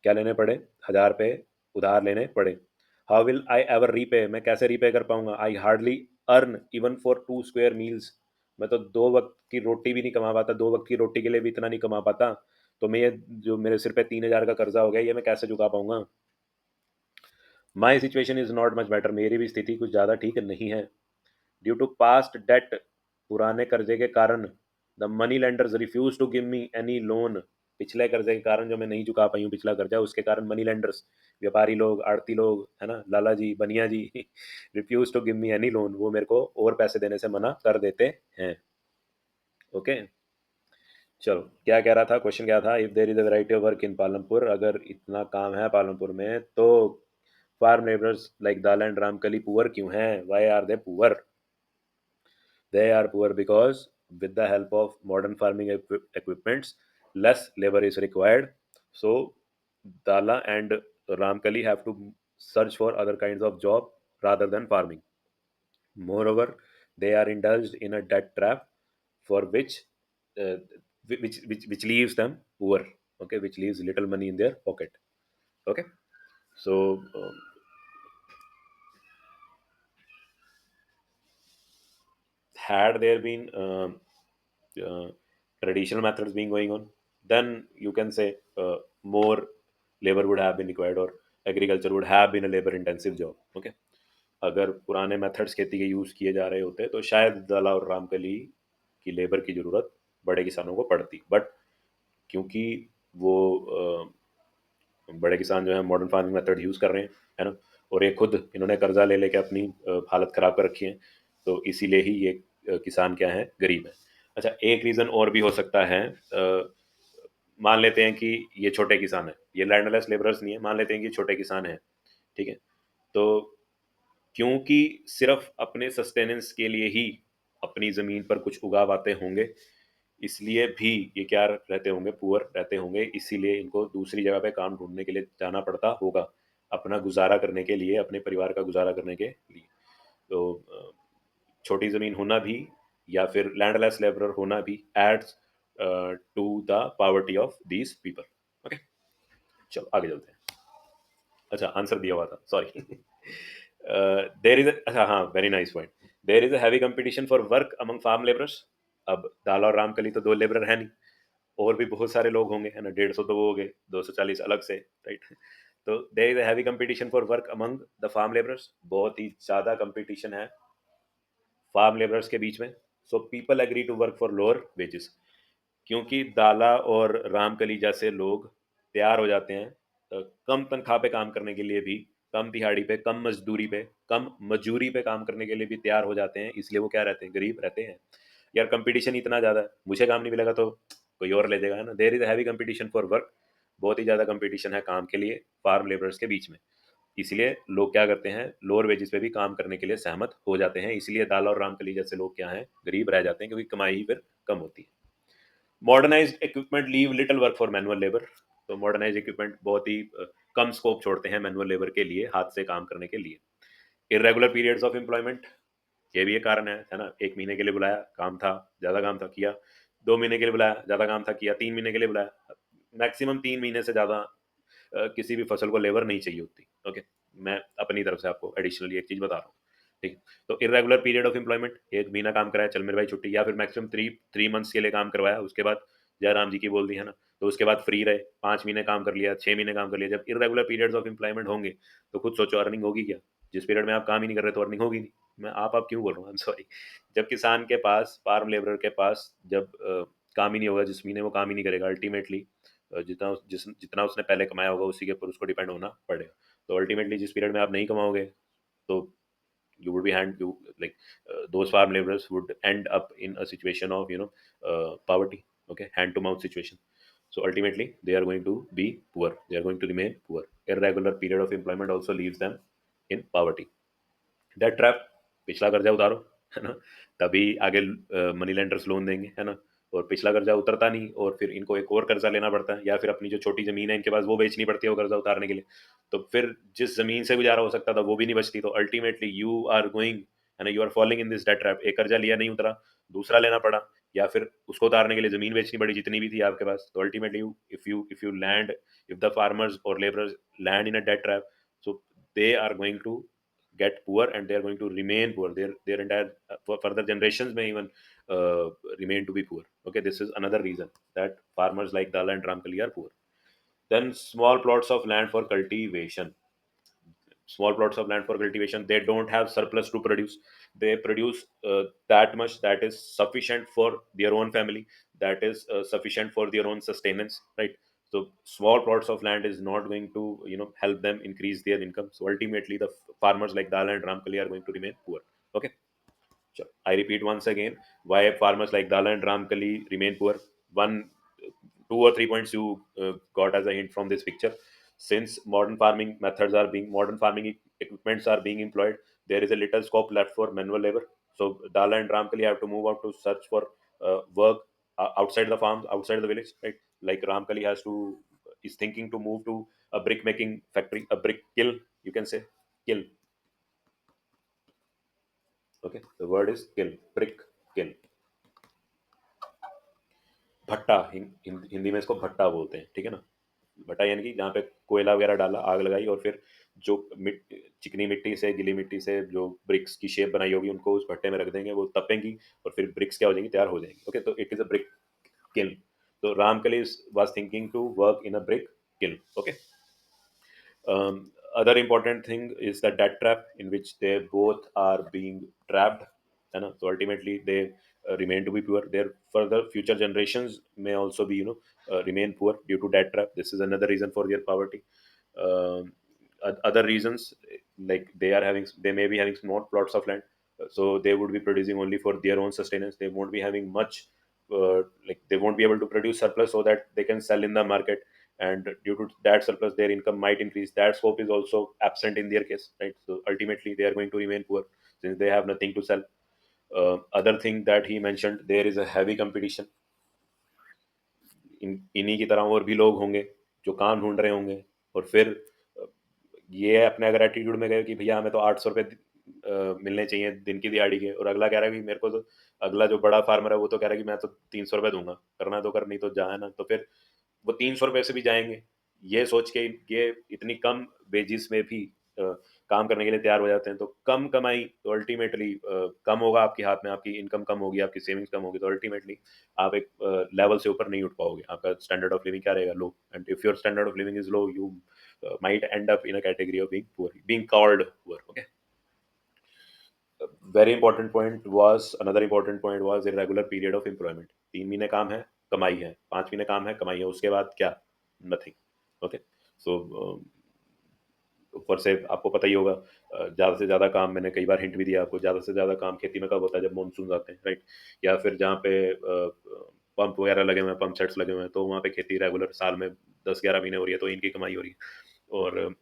क्या लेने पड़े, 1000 रुपये उधार लेने पड़े। How will I ever repay, मैं कैसे रीपे कर पाऊंगा? I hardly earn even for 2 square meals. मैं तो 2 वक्त की रोटी भी नहीं कमा पाता, 2 वक्त की रोटी के लिए भी इतना नहीं कमा पाता। तो मैं ये जो मेरे सिर पे 3000 का कर्जा हो गया, ये मैं कैसे चुका पाऊंगा? My situation is not much better, मेरी भी स्थिति कुछ ज़्यादा ठीक नहीं है। ड्यू टू पास्ट डेट, पुराने कर्जे के कारण, the money lenders refuse to give me any loan. पिछले कर्जे के कारण, जो मैं नहीं चुका पाई हूँ पिछला कर्जा, उसके कारण मनी लेंडर्स, व्यापारी लोग, आड़ती लोग, है ना, Lala ji, Baniya ji, refuse to give me any loan, वो मेरे को और पैसे देने से मना कर देते हैं। ओके, चलो, क्या कह रहा था, क्वेश्चन क्या था, if there is a variety of work in Palampur, अगर इतना काम है पालमपुर में, तो farm labourers like Dala and Ramkali poor क्यों हैं? Why are they poor? They are poor because, with the help of modern farming equipments, less labor is required. So, Dala and Ramkali have to search for other kinds of job rather than farming. Moreover, they are indulged in a debt trap for uh, which leaves them poor. Okay, which leaves little money in their pocket. Okay, so had there been uh, traditional methods being going on, then you can say more labor would have been required, or agriculture would have been a labor intensive job. Okay, अगर पुराने मेथड्स खेती के यूज़ किए जा रहे होते तो शायद दला और रामकली की लेबर की ज़रूरत बड़े किसानों को पड़ती, बट क्योंकि वो बड़े किसान जो है मॉडर्न फार्मिंग मेथड यूज़ कर रहे हैं, है ना, और ये खुद इन्होंने कर्जा ले लेके अपनी हालत ख़राब कर रखी है, तो इसीलिए ही ये किसान क्या है, गरीब है। अच्छा, एक रीज़न और भी हो सकता है, मान लेते हैं कि ये छोटे किसान हैं, ये लैंडलेस लेबरर्स नहीं है, मान लेते हैं कि छोटे किसान हैं, ठीक है, तो क्योंकि सिर्फ अपने सस्टेनेंस के लिए ही अपनी ज़मीन पर कुछ उगा पाते होंगे, इसलिए भी ये क्या रहते होंगे, पुअर रहते होंगे, इसीलिए इनको दूसरी जगह पे काम ढूंढने के लिए जाना पड़ता होगा, अपना गुजारा करने के लिए, अपने परिवार का गुजारा करने के लिए। तो छोटी ज़मीन होना भी, या फिर लैंडलेस लेबरर होना भी, adds to the poverty of these people. Okay, चलो आगे चलते हैं। अच्छा, आंसर दिया हुआ था, सॉरी। देर इज, अच्छा हाँ, very nice point. There is a heavy competition for work among farm labourers. अब दाला और रामकली तो दो लेबरर है नहीं, और भी बहुत सारे लोग होंगे, है ना, 150 तो वो हो गए, 240 अलग से, राइट? तो there is a heavy competition for work among the farm labourers, बहुत ही ज़्यादा कंपटीशन है फार्म लेबरर्स के बीच में। So people agree to work for lower wages, क्योंकि दाला और रामकली जैसे लोग तैयार हो जाते हैं कम तनख्वाह पे काम करने के लिए भी, कम दिहाड़ी पे, कम मजदूरी पे, कम मजूरी पे काम करने के लिए भी तैयार हो जाते हैं, इसलिए वो क्या रहते हैं, गरीब रहते हैं। यार कंपटीशन इतना ज़्यादा है, मुझे काम नहीं मिलेगा तो कोई और ले जाएगा, है ना। There is heavy competition for work, बहुत ही ज़्यादा कंपटीशन है काम के लिए फार्म लेबरर्स के बीच में। इसलिए लोग क्या करते हैं, लोअर वेजेस पे भी काम करने के लिए सहमत हो जाते हैं, इसलिए दाल और रामकली जैसे लोग क्या हैं, गरीब रह जाते हैं, क्योंकि कमाई ही फिर कम होती है। Modernised equipment leave little work for manual labour. तो मॉडर्नाइज इक्विपमेंट बहुत ही कम स्कोप छोड़ते हैं मैनुअल लेबर के लिए, हाथ से काम करने के लिए। इरेगुलर पीरियड्स ऑफ एम्प्लॉयमेंट, ये भी एक कारण है ना। 1 महीने के लिए बुलाया, काम था, ज़्यादा काम था, किया। 2 महीने के लिए बुलाया, ज़्यादा काम था, किया। 3 महीने के लिए बुलाया, मैक्सिमम 3 महीने से ज़्यादा किसी भी फसल को लेबर नहीं चाहिए होती। ओके, मैं अपनी तरफ से आपको एडिशनली एक चीज़ बता रहा हूँ, ठीक। तो इरेगुलर पीरियड ऑफ एम्प्लॉयमेंट, 1 महीना काम कराया, चल मेरे भाई छुट्टी, या फिर मैक्सिमम थ्री थ्री मंथ्स के लिए काम करवाया, उसके बाद जयराम जी की बोल दी, है ना। तो उसके बाद फ्री रहे, 5 महीने काम कर लिया, 6 महीने काम कर लिया। जब इरेगुलर पीरियड्स ऑफ एम्प्लॉयमेंट होंगे तो खुद सोचो, अर्निंग होगी क्या? जिस पीरियड में आप काम ही नहीं कर रहे तो अर्निंग होगी नहीं। मैं आप क्यों बोल रहा हूँ, आई एम सॉरी। जब किसान के पास, फार्म लेबर के पास जब काम ही नहीं होगा, जिस महीने वो काम ही नहीं करेगा, अल्टीमेटली जितना उसने पहले कमाया होगा उसी के ऊपर उसको डिपेंड होना पड़ेगा। तो अल्टीमेटली जिस पीरियड में आप नहीं कमाओगे तो you would be hand you like those farm laborers would end up in a situation of poverty. Okay, hand to mouth situation. So ultimately they are going to be poor, they are going to remain poor. Irregular period of employment also leaves them in poverty. Debt trap, पिछला कर्जा उतारो, है ना, तभी आगे मनी लेंडर्स लोन देंगे, है ना। और पिछला कर्जा उतरता नहीं और फिर इनको एक और कर्जा लेना पड़ता है, या फिर अपनी जो छोटी जमीन है इनके पास वो बेचनी पड़ती है वो कर्जा उतारने के लिए। तो फिर जिस जमीन से गुजारा हो सकता था वो भी नहीं बचती। तो अल्टीमेटली यू आर गोइंग, है ना, you are following in this debt trap. एक कर्जा लिया, नहीं उतरा, दूसरा लेना पड़ा, या फिर उसको उतारने के लिए जमीन बेचनी पड़ी जितनी भी थी आपके पास। तो ultimately if you land, if the farmers और labourers land in a debt trap, so they are going to get poor and they are going to remain poor. Their entire for further generations may even uh, remain to be poor. Okay, this is another reason that farmers like Dala and Ramkali are poor. Then small plots of land for cultivation, small plots of land for cultivation, they don't have surplus to produce. They produce that much that is sufficient for their own family, that is sufficient for their own sustenance, right? So small plots of land is not going to help them increase their income. So ultimately the farmers like Dala and Ramkali are going to remain poor. Okay, sure. I repeat once again why farmers like Dala and Ramkali remain poor. One, 2 or 3 points you got as a hint from this picture. Since modern farming equipments are being employed, there is a little scope left for manual labor. So Dala and Ramkali have to move out to search for work outside the farms, outside the village, right? Like Ramkali is thinking to move to a brick making factory, a brick kiln, you can say, kiln. Okay, the word is kiln, brick kiln. भट्टा, हिंदी में इसको भट्टा बोलते हैं, ठीक है ना। भट्टा यानी कि जहाँ पे कोयला वगैरह डाला, आग लगाई, और फिर जो चिकनी मिट्टी से, गीली मिट्टी से जो ब्रिक्स की शेप बनाई होगी उनको उस भट्टे में रख देंगे, वो तपेंगी और फिर ब्रिक्स क्या हो जाएंगी, तैयार हो जाएंगी। ओके, तो it is a brick kiln. तो Ramkali was thinking to work in a brick kiln. Okay. Other important thing is the debt trap in which they both are being trapped. है ना? So ultimately they remain to be poor. Their further future generations may also be remain poor due to debt trap. This is another reason for their poverty. Um, Other reasons, like they may be having small plots of land, so they would be producing only for their own sustenance. They won't be having much, like they won't be able to produce surplus so that they can sell in the market, and due to that surplus their income might increase. That scope is also absent in their case, right? So ultimately they are going to remain poor since they have nothing to sell. Other thing that he mentioned, there is a heavy competition. इन्हीं की तरह और भी लोग होंगे जो काम ढूंढ रहे होंगे, और फिर ये अपने अगर एटीट्यूड में गए कि भैया हमें तो 800 रुपये मिलने चाहिए दिन की दिहाड़ी के, और अगला कह रहा है कि मेरे को तो, अगला जो बड़ा फार्मर है वो तो कह रहा है कि मैं तो 300 रुपये दूंगा, करना तो कर, नहीं तो जा, है ना। तो फिर वो 300 रुपये से भी जाएंगे, ये सोच के ये इतनी कम वेजिस में भी काम करने के लिए तैयार हो जाते हैं। तो कम कमाई तो अल्टीमेटली कम होगा आपके हाथ में, आपकी इनकम कम होगी, आपकी सेविंग्स कम होगी, तो अल्टीमेटली आप एक लेवल से ऊपर नहीं उठ पाओगे, आपका स्टैंडर्ड ऑफ लिविंग क्या रहेगा, लो। And if your standard of living is low, you might end up in a category of being poor, being called poor. Okay. Very important point was, another important point was irregular period of employment. 3 महीने काम है, कमाई है, 5 महीने काम है, कमाई है, उसके बाद क्या, नथिंग। ओके, सो ऊपर से आपको पता ही होगा, ज़्यादा से ज़्यादा काम, मैंने कई बार हिंट भी दिया आपको, ज़्यादा से ज़्यादा काम खेती में कब होता है, जब मानसून आते हैं, राइट? या फिर जहाँ पे पंप वगैरह लगे हुए हैं, पंप सेट्स लगे हुए हैं, तो वहाँ पे खेती रेगुलर साल में 10-11 महीने हो रही है, तो इनकी कमाई हो रही है। और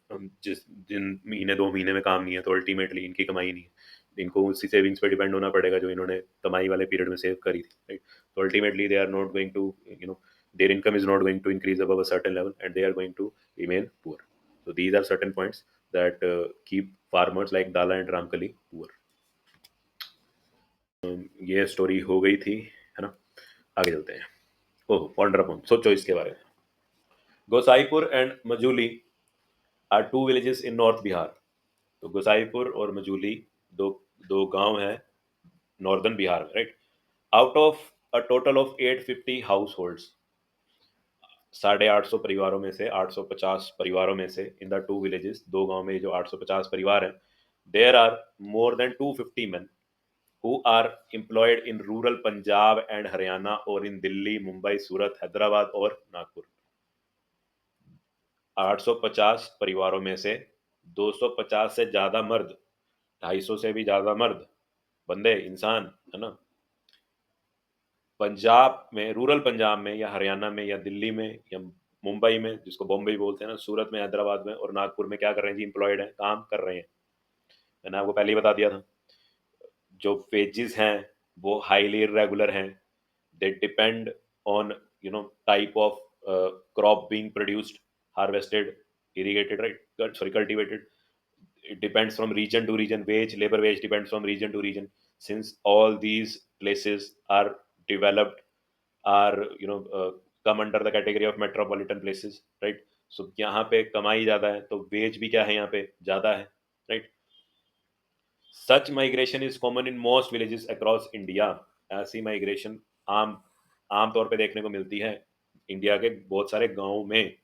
जिस जिन महीने 2 महीने में काम नहीं है, तो अल्टीमेटली इनकी कमाई नहीं है, इनको उसी सेविंग्स पे डिपेंड होना पड़ेगा जो इन्होंने कमाई वाले पीरियड में सेव करी थी, राइट? तो ultimately they are not going to, you know, their income is not going to increase above a certain level and they are going to remain poor. So these are certain points that keep farmers like Dala and Ramkali poor. ये स्टोरी हो गई थी, है ना? आगे चलते हैं. ओह, पॉन्डर अपॉन, सोचो इसके बारे में. Gosaipur and Majuli are two villages in north Bihar. तो गोसाईपुर और मजूली दो दो गांव हैं नॉर्दर्न बिहार में, right? Out of a total of 850 house holds, 850 परिवारों में से, 850 परिवारों में से, इन द टू विलेजेस, दो गांव में जो 850 परिवार हैं, there are more than 250 men who are employed in rural Punjab and Haryana और in दिल्ली, मुंबई, सूरत, हैदराबाद और नागपुर. 850 परिवारों में से 250 से ज्यादा मर्द, 250 से भी ज्यादा मर्द, बंदे, इंसान, है ना, पंजाब में, रूरल पंजाब में या हरियाणा में या दिल्ली में या मुंबई में, जिसको बॉम्बे बोलते हैं ना, सूरत में, हैदराबाद में और नागपुर में क्या कर रहे हैं जी? इंप्लॉयड हैं, काम कर रहे हैं. मैंने आपको पहले ही बता दिया था. जो वेजेस हैं वो हाईली इरेगुलर हैं. They depend on, you know, type of crop being produced, harvested, irrigated, right? Sorry, cultivated. It depends from region to region. Labor wage depends from region to region. Since all these places are developed, are, come under the category of metropolitan places, right? So यहाँ पे कमाई ज्यादा है, तो वेज भी क्या है यहाँ पे? ज्यादा है, right? Such migration is common in most villages across India. ऐसी माइग्रेशन आम आम तौर पे देखने को मिलती है इंडिया के बहुत सारे गांवों में.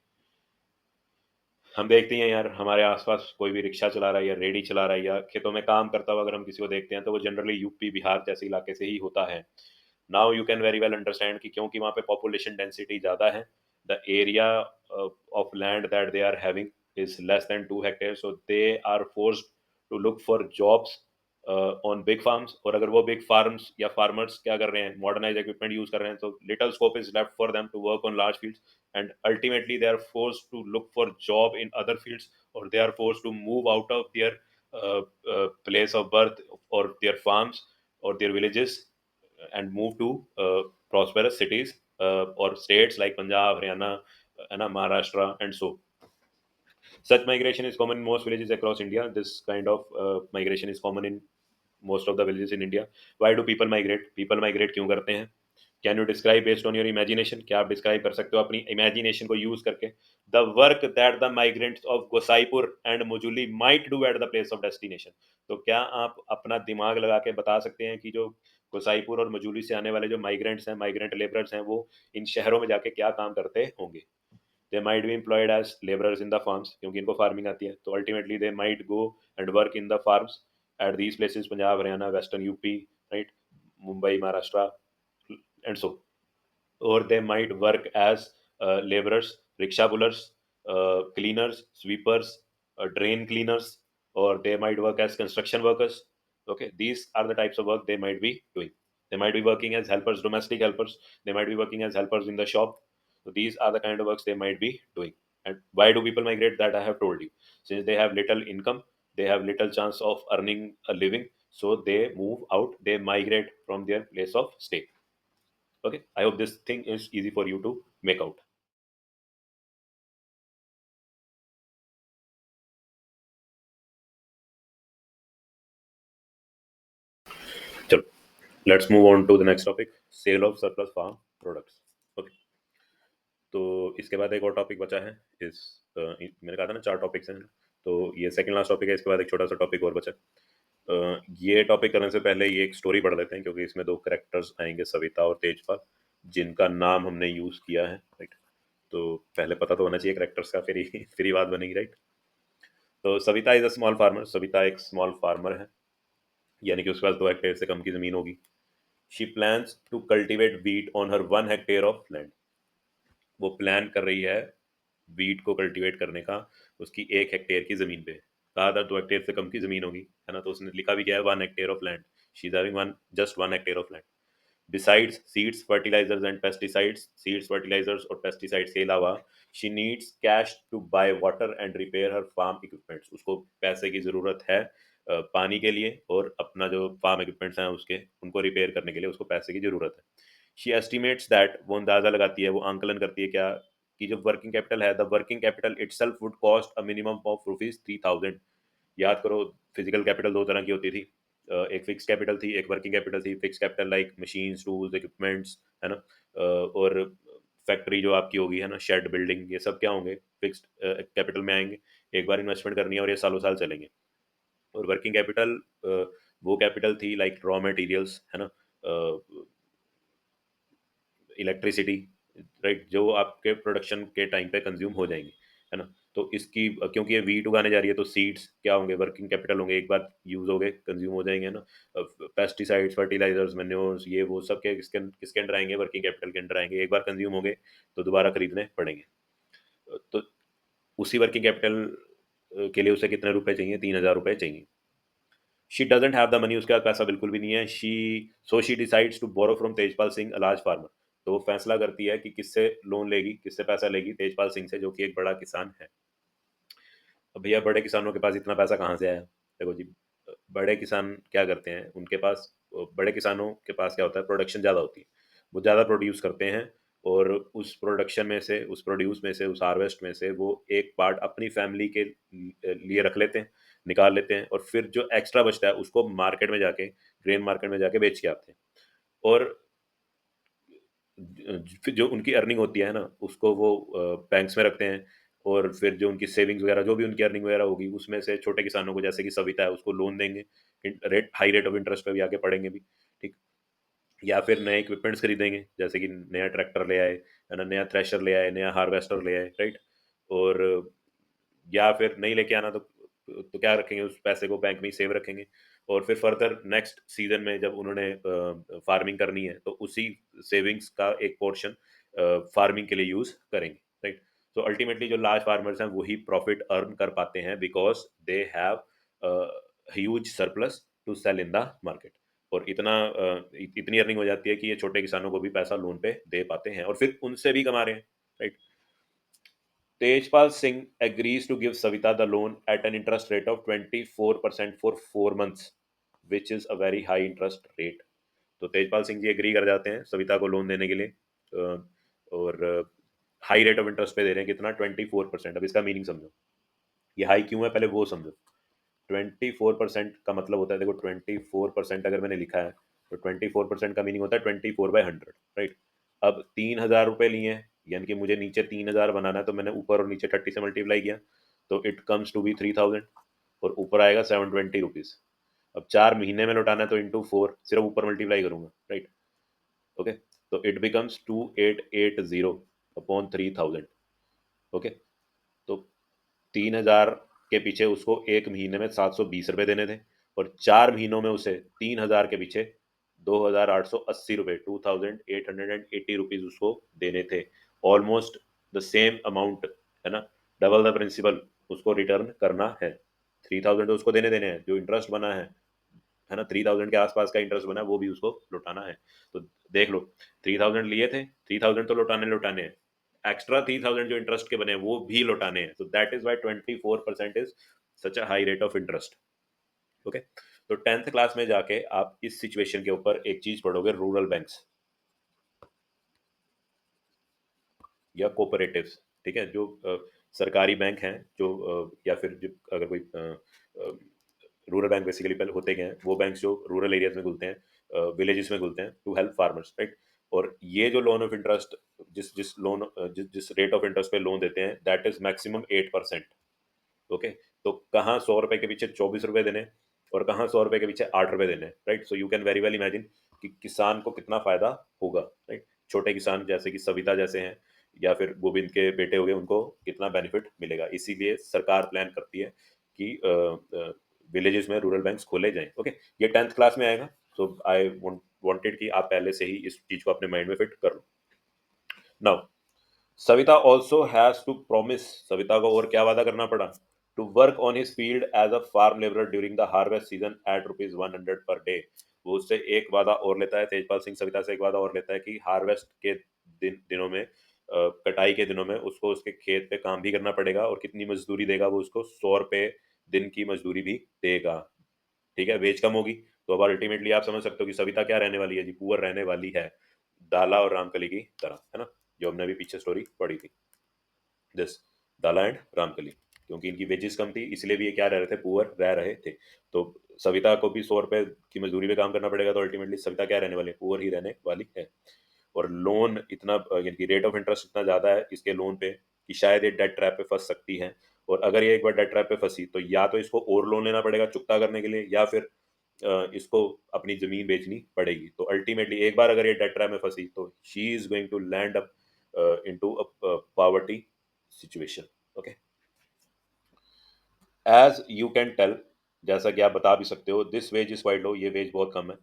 हम देखते हैं यार, हमारे आसपास कोई भी रिक्शा चला रहा है या रेडी चला रहा है या खेतों में काम करता हुआ अगर हम किसी को देखते हैं, तो वो जनरली यूपी बिहार जैसे इलाके से ही होता है. Now you can very well understand कि क्योंकि वहाँ पे पॉपुलेशन डेंसिटी ज़्यादा है, the area of land that they are having is less than 2 hectare, so they are forced to look for jobs on big farms. और अगर वो बिग फार्म्स या फार्मर्स क्या कर रहे हैं, मॉडर्नाइज इक्विपमेंट यूज कर रहे हैं, तो little scope is left for them to work on large fields, and ultimately they are forced to look for job in other fields, or they are forced to move out of their place of birth or their farms or their villages and move to prosperous cities or states like Punjab, Haryana, Maharashtra, and so. Such migration is common in most villages across India. This kind of migration is common in most of the villages in India. Why do people migrate? People migrate क्यों करते हैं? Can you describe based on your imagination? क्या आप डिस्क्राइब कर सकते हो अपनी इमेजिनेशन को यूज करके the work that the migrants of Gosaipur and Majauli might do at the place of destination? तो क्या आप अपना दिमाग लगा के बता सकते हैं कि जो गोसाईपुर और मजूली से आने वाले जो माइग्रेंट्स हैं, माइग्रेंट लेबरर्स हैं, वो इन शहरों में जाके क्या काम करते होंगे? They might be employed as labourers in the farms, क्योंकि इनको फार्मिंग आती है, तो ultimately they might go and work in the farms at these places, Punjab, Haryana, western UP, right, Mumbai, Maharashtra, and so. Or they might work as laborers, rickshaw pullers, cleaners, sweepers, drain cleaners, or they might work as construction workers. Okay, these are the types of work they might be doing. They might be working as helpers, domestic helpers. They might be working as helpers in the shop. So these are the kind of works they might be doing. And why do people migrate? That I have told you. Since they have little income, they have little chance of earning a living, so they move out. They migrate from their place of stay. Okay, I hope this thing is easy for you to make out. चलो, let's move on to the next topic, sale of surplus farm products. Okay, तो इसके बाद एक और टॉपिक बचा है. इस मैंने कहा था ना 4 टॉपिक्स हैं, तो ये सेकंड लास्ट टॉपिक है. इसके बाद एक छोटा सा टॉपिक और बचा. ये टॉपिक करने से पहले ये एक स्टोरी पढ़ लेते हैं, क्योंकि इसमें 2 कैरेक्टर्स आएंगे, सविता और तेजपाल, जिनका नाम हमने यूज किया है, राइट? तो पहले पता तो होना चाहिए कैरेक्टर्स का, फिर ही बात बनेगी, राइट? तो Savita is a small farmer. Savita एक स्मॉल फार्मर है, यानी कि उसके पास 2 हेक्टेयर से कम की जमीन होगी. She plans to cultivate wheat on her 1 hectare of land. वो प्लान कर रही है वीट को कल्टीवेट करने का उसकी 1 हेक्टेयर की ज़मीन पे। कहा था 2 हेक्टेयर से कम की ज़मीन होगी, है ना? तो उसने लिखा भी क्या है, 1 hectare of land. She is having one just 1 hectare of land. Besides seeds, fertilizers and pesticides, seeds, fertilizers और pesticides के अलावा she needs cash to buy water and repair her farm equipments. उसको पैसे की ज़रूरत है पानी के लिए, और अपना जो फार्म इक्विपमेंट्स हैं उसके उनको रिपेयर करने के लिए उसको पैसे की ज़रूरत है। शी एस्टिमेट्स दैट, वो अंदाज़ा लगाती है, वो आंकलन करती है क्या, कि जो वर्किंग कैपिटल है, the working capital itself would cost a minimum of ₹3000। याद करो, फिजिकल कैपिटल दो तरह की होती थी, एक फिक्स कैपिटल थी, एक वर्किंग कैपिटल थी। Fix capital like machines, tools, equipments, है ना? और फैक्ट्री जो आपकी होगी, है ना, शेड, बिल्डिंग, ये सब क्या होंगे, फिक्स्ड कैपिटल में आएंगे। एक बार इन्वेस्टमेंट करनी है और ये सालों साल चलेंगे। और वर्किंग कैपिटल वो कैपिटल थी लाइक रॉ मटेरियल्स, है ना, इलेक्ट्रिसिटी, राइट, जो आपके प्रोडक्शन के टाइम पे कंज्यूम हो जाएंगी, है ना? तो इसकी क्योंकि ये वीट उगाने जा रही है तो सीड्स क्या होंगे, वर्किंग कैपिटल होंगे, एक बार यूज हो गए, कंज्यूम हो जाएंगे, है ना? पेस्टिसाइड्स, फर्टिलाइजर्स, मैन्योर्स, ये वो सब के किसके किसके अंडर आएंगे, वर्किंग कैपिटल के अंडर आएंगे। एक बार कंज्यूम हो गए तो दोबारा खरीदने पड़ेंगे। तो उसी वर्किंग कैपिटल के लिए उसे कितने रुपए चाहिए, 3000 रुपए चाहिए। She doesn't have the money, उसके पास पैसा बिल्कुल भी नहीं है। She decides to borrow from Tejpal Singh, a large farmer. तो वो फैसला करती है कि किससे लोन लेगी, किससे पैसा लेगी, तेजपाल सिंह से, जो कि एक बड़ा किसान है। अब भैया बड़े किसानों के पास इतना पैसा कहाँ से आया? देखो जी, बड़े किसान क्या करते हैं, उनके पास, बड़े किसानों के पास क्या होता है, प्रोडक्शन ज़्यादा होती है, वो ज़्यादा प्रोड्यूस करते हैं, और उस प्रोडक्शन में से, उस प्रोड्यूस में से, उस हार्वेस्ट में से वो एक पार्ट अपनी फैमिली के लिए रख लेते हैं, निकाल लेते हैं, और फिर जो एक्स्ट्रा बचता है उसको मार्केट में जाके, ग्रेन मार्केट में जाके बेच के आते हैं। और फिर जो उनकी अर्निंग होती है ना, उसको वो बैंक्स में रखते हैं, और फिर जो उनकी सेविंग्स वगैरह, जो भी उनकी अर्निंग वगैरह होगी, उसमें से छोटे किसानों को, जैसे कि सविता है, उसको लोन देंगे, हाई रेट ऑफ इंटरेस्ट पे भी आके पढ़ेंगे भी, ठीक। या फिर नए इक्विपमेंट्स खरीदेंगे, जैसे कि नया ट्रैक्टर ले आए, है ना, नया थ्रेशर ले आए, नया हार्वेस्टर ले आए, राइट। और या फिर नहीं लेके आना तो क्या रखेंगे, उस पैसे को बैंक में ही सेव रखेंगे, और फिर फर्दर नेक्स्ट सीजन में जब उन्होंने फार्मिंग करनी है तो उसी सेविंग्स का एक पोर्शन फार्मिंग के लिए यूज करेंगे, राइट। सो अल्टीमेटली जो लार्ज फार्मर्स हैं वही प्रॉफिट अर्न कर पाते हैं, because they have huge surplus to sell in the market. और इतनी अर्निंग हो जाती है कि ये छोटे किसानों को भी पैसा लोन पे दे पाते हैं, और फिर उनसे भी कमा रहे हैं, right. Tejpal Singh agrees to give Savita the loan at an interest rate of 24% for 4 months, which is a very high interest rate. तो तेजपाल सिंह जी एग्री कर जाते हैं सविता को लोन देने के लिए, और हाई रेट ऑफ इंटरेस्ट पे दे रहे हैं, कितना, 24%। अब इसका मीनिंग समझो, ये हाई क्यों है, पहले वो समझो। 24% का मतलब होता है, देखो 24% अगर मैंने लिखा है तो 24% का मीनिंग होता है 24/100, राइट। अब 3000 रुपये लिए हैं, यानी कि मुझे नीचे 3000 बनाना है, तो मैंने ऊपर और नीचे 30 से मल्टीप्लाई किया, तो इट कम्स टू बी 3000, और ऊपर आएगा 720 रुपीज़। अब 4 महीने में लौटाना है तो इंटू 4, सिर्फ ऊपर मल्टीप्लाई करूंगा, राइट। ओके, तो इट बिकम्स 2880/3000। ओके, तो 3000 के पीछे उसको 1 महीने में 720 रुपये देने थे, और 4 महीनों में उसे 3000 के पीछे 2880 रुपये, 2880 रुपीज उसको देने थे। ऑलमोस्ट द सेम अमाउंट, है ना, डबल द प्रिंसिपल उसको रिटर्न करना है। 3000 तो उसको देने देने हैं, जो इंटरेस्ट बना है ना, 3000 के आसपास का इंटरेस्ट बना है, वो भी उसको लौटाना है। तो देख लो, 3000 लिए थे, 3000 तो लौटाने हैं, एक्स्ट्रा 3000 जो इंटरेस्ट के बने हैं वो भी लौटाने हैं। तो that is why 24% is such a high rate of interest. Okay, तो 10th क्लास में जाके आप इस सिचुएशन के ऊपर एक चीज पढ़ोगे, रूरल बैंक्स या कोऑपरेटिव्स, ठीक है, जो सरकारी बैंक हैं, जो या फिर जो अगर कोई रूरल बैंक बेसिकली पहले होते गए हैं, वो बैंक जो रूरल एरियाज में खुलते हैं, विलेजेस में खुलते हैं, टू हेल्प फार्मर्स, राइट। और ये जो लोन ऑफ इंटरेस्ट, जिस जिस लोन जिस रेट ऑफ इंटरेस्ट पे लोन देते हैं, दैट इज मैक्सिमम 8%। ओके, तो कहाँ 100 रुपए के पीछे 24 रुपए देने, और कहाँ 100 रुपए के पीछे 8 रुपए देने, right. So you can very well imagine कि किसान को कितना फायदा होगा, राइट। छोटे किसान जैसे कि सविता जैसे हैं, या फिर गोविंद के बेटे हो गए, उनको कितना बेनिफिट मिलेगा। इसीलिए सरकार प्लान करती है कि विलेजेस में रूरल बैंक्स खोले जाएं। ओके, ये 10th क्लास में आएगा। सो आई वांटेड कि आप पहले से ही इस चीज को अपने माइंड में फिट कर लो। Now Savita also has to promise, Savita को और क्या वादा करना पड़ा, to work on his field as a farm labourer during the harvest season at ₹100 per day. वो उससे एक वादा और लेता है, तेजपाल सिंह सविता से एक वादा और लेता है कि हार्वेस्ट के दिनों में, कटाई के दिनों में उसको उसके खेत पे काम भी करना पड़ेगा, और कितनी मजदूरी देगा वो, उसको ₹100 दिन की मजदूरी भी देगा। ठीक है, वेज कम होगी। तो अब अल्टीमेटली आप समझ सकते हो कि सविता क्या रहने वाली है जी, पुअर रहने वाली है, दाला और रामकली की तरह, है ना, जो हमने अभी पीछे स्टोरी पढ़ी थी, दिस दाला एंड रामकली। क्योंकि इनकी वेजेस कम थी, इसलिए भी ये क्या रह रहे थे, पुअर रह रहे थे। तो सविता को भी ₹100 की मजदूरी पे काम करना पड़ेगा, तो अल्टीमेटली सविता क्या रहने वाली है, पुअर ही रहने वाली है। और लोन इतना, यानी कि रेट ऑफ इंटरेस्ट इतना ज़्यादा है इसके लोन पे कि शायद ये डेट ट्रैप पे फंस सकती है। और अगर ये एक बार डेट ट्रैप पे फंसी तो या तो इसको और लोन लेना पड़ेगा चुकता करने के लिए, या फिर इसको अपनी ज़मीन बेचनी पड़ेगी। तो अल्टीमेटली एक बार अगर ये डेट ट्रैप में फंसी तो she is going to land up into a poverty situation. Okay, as you can tell, जैसा कि आप बता भी सकते हो, this wage is quite low, ये वेज बहुत कम है।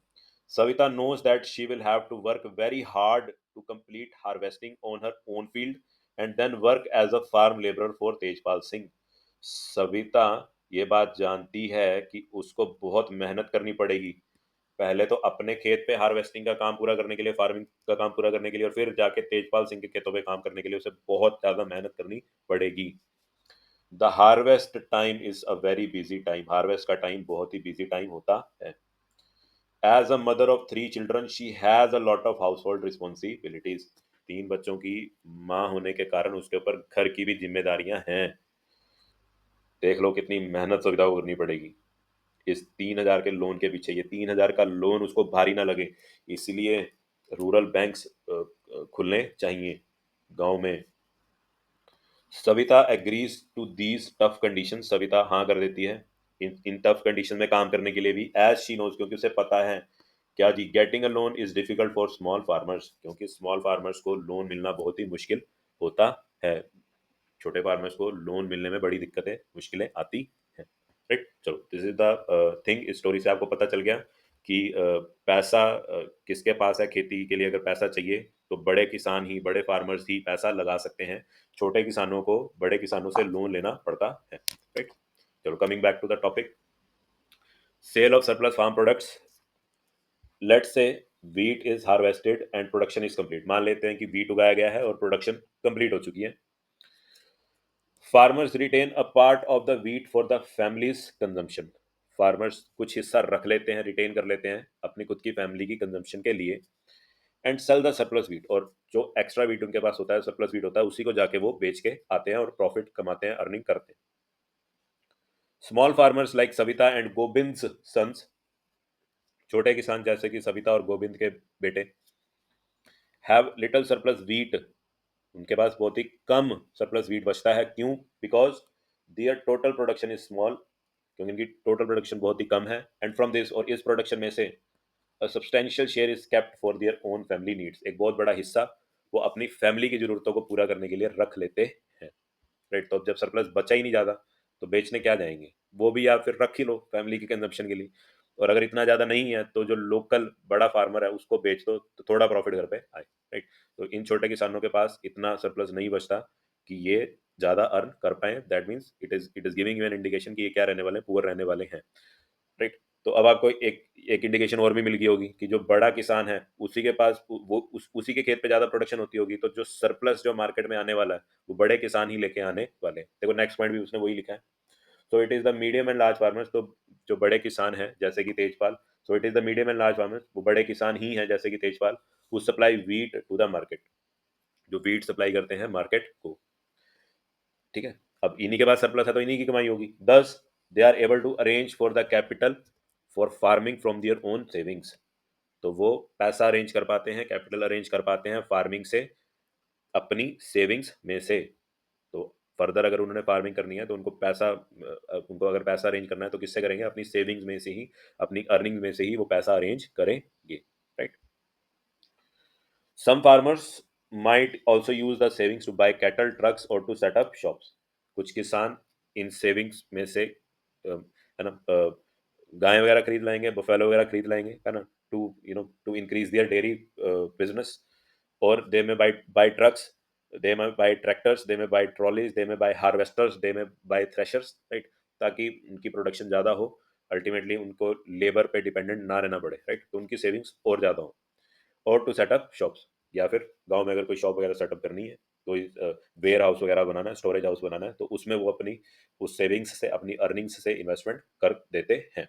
Savita knows that she will have to work very hard to complete harvesting on her own field and then work as a farm laborer for Tejpal Singh. Savita ये बात जानती है कि उसको बहुत मेहनत करनी पड़ेगी, पहले तो अपने खेत पे हार्वेस्टिंग का काम पूरा करने के लिए, फार्मिंग का काम पूरा करने के लिए, और फिर जाके तेजपाल सिंह के खेतों पे काम करने के लिए उसे बहुत ज़्यादा मेहनत करनी पड़ेगी। The harvest time is a very busy time, harvest का टाइम बहुत ही बिजी टाइम होता है। As a mother of 3 children she has a lot of household responsibilities, 3 बच्चों की माँ होने के कारण उसके ऊपर घर की भी जिम्मेदारियां हैं। देख लो कितनी मेहनत सुविधा को करनी पड़ेगी इस 3,000 के लोन के पीछे। ये 3,000 का लोन उसको भारी ना लगे, इसलिए रूरल बैंक्स खुलने चाहिए गांव में। Savita agrees to these tough condition, Savita हाँ कर देती है इन टफ कंडीशन में काम करने के लिए भी, एज शी नोज, क्योंकि उसे पता है क्या जी, getting a loan is difficult for small farmers, क्योंकि स्मॉल फार्मर्स को लोन मिलना बहुत ही मुश्किल होता है। छोटे फार्मर्स को लोन मिलने में बड़ी दिक्कतें, मुश्किलें आती हैं। राइट, चलो, दिस इज द थिंग। इस स्टोरी से आपको पता चल गया कि पैसा किसके पास है खेती के लिए, अगर पैसा चाहिए तो बड़े किसान ही, बड़े फार्मर्स ही पैसा लगा सकते हैं, छोटे किसानों को बड़े किसानों से लोन लेना पड़ता है। राइट, चलो, coming back to the topic, sale of surplus farm products. Let's say wheat is harvested and production is complete, मान लेते हैं कि wheat उगाया गया है और प्रोडक्शन कंप्लीट हो चुकी है। Farmers retain a part of the wheat for the families consumption, farmers कुछ हिस्सा रख लेते हैं, रिटेन कर लेते हैं अपनी खुद की फैमिली की कंजम्पशन के लिए। And sell the surplus wheat, और जो एक्स्ट्रा wheat उनके पास होता है, सरप्लस wheat होता है, उसी को जाके वो बेच के आते हैं और प्रॉफिट कमाते हैं, अर्निंग करते हैं। Small farmers like Savita and Gobind sons, छोटे किसान जैसे कि सविता और गोविंद के बेटे, हैव लिटिल सरप्लस wheat, उनके पास बहुत ही कम सरप्लस wheat बचता है। क्यों? Because their total production is small, क्योंकि इनकी टोटल प्रोडक्शन बहुत ही कम है। एंड फ्रॉम दिस, और इस प्रोडक्शन में से a substantial share is kept for their own family needs, एक बहुत बड़ा हिस्सा वो अपनी फैमिली की जरूरतों को पूरा करने के लिए रख लेते हैं। राइट, तो अब जब सरप्लस बचा ही नहीं ज़्यादा तो बेचने क्या जाएंगे, वो भी आप फिर रख ही लो फैमिली के कंजम्पशन के लिए। और अगर इतना ज़्यादा नहीं है तो जो लोकल बड़ा फार्मर है उसको बेच दो, तो थोड़ा प्रॉफिट घर पे आए। राइट, तो इन छोटे किसानों के पास इतना सरप्लस नहीं बचता कि ये ज़्यादा अर्न कर पाए। That means it is giving you an indication कि ये क्या रहने वाले हैं, पुअर रहने वाले हैं। राइट, तो अब आपको एक एक इंडिकेशन और भी मिल गई होगी कि जो बड़ा किसान है उसी के पास वो उसी के खेत पे ज्यादा प्रोडक्शन होती होगी, तो जो सरप्लस जो मार्केट में आने वाला है वो बड़े किसान ही लेके आने वाले हैं। देखो नेक्स्ट पॉइंट भी उसने वही लिखा है। So it is the medium and large farmers, तो जो बड़े किसान हैं जैसे कि Tejpal, so it is the medium and large farmers, वो बड़े किसान ही हैं जैसे कि Tejpal, who supply wheat to the market, जो वीट सप्लाई करते हैं मार्केट को। ठीक है, अब इन्हीं के पास सरप्लस है तो इन्हीं की कमाई होगी। Thus they are able to arrange for the capital for farming from their own savings, तो वो पैसा अरेंज कर पाते हैं, कैपिटल अरेंज कर पाते हैं फार्मिंग से, अपनी सेविंग्स में से। तो फर्दर अगर उन्होंने फार्मिंग करनी है तो उनको पैसा, उनको अगर पैसा अरेंज करना है तो किससे करेंगे, अपनी सेविंग्स में से ही, अपनी अर्निंग में से ही वो पैसा अरेंज करेंगे। Right, some farmers might also use the savings to buy cattle, trucks और टू सेट अप शॉप्स, कुछ किसान इन सेविंग्स में से है ना, गाय वगैरह खरीद लाएंगे, बफेलो वगैरह खरीद लाएंगे, है ना, to to increase their dairy business, और दे में बाय बाय ट्रक्स, दे में बाय ट्रैक्टर्स, दे में बाय ट्रॉलीज, दे में बाय हार्वेस्टर्स, दे में बाय थ्रेशर्स, राइट, ताकि उनकी प्रोडक्शन ज़्यादा हो, अल्टीमेटली उनको लेबर पे डिपेंडेंट ना रहना पड़े, राइट, तो उनकी सेविंग्स और ज़्यादा हो। और टू सेटअप शॉप्स, या फिर गांव में अगर कोई शॉप वगैरह सेटअप करनी है, कोई वेयर हाउस वगैरह बनाना है, स्टोरेज हाउस बनाना है, तो उसमें वो अपनी उस सेविंग्स से, अपनी अर्निंग्स से इन्वेस्टमेंट कर देते हैं।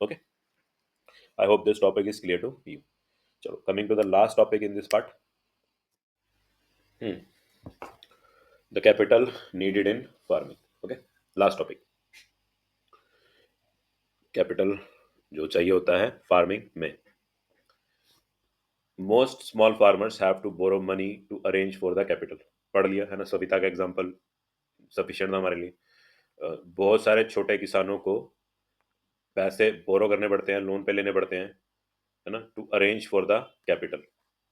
Okay, I hope this topic is clear to you. चलो, coming to the last topic in this part, the capital needed in farming. Okay, last topic, capital जो चाहिए होता है फार्मिंग में। Most small farmers have to borrow money to arrange for the capital. पढ़ लिया है ना, सविता का एग्जांपल सफिशिएंट था हमारे लिए। बहुत सारे छोटे किसानों को पैसे बोरो करने पड़ते हैं, लोन पे लेने पड़ते हैं, है ना, to arrange for the capital,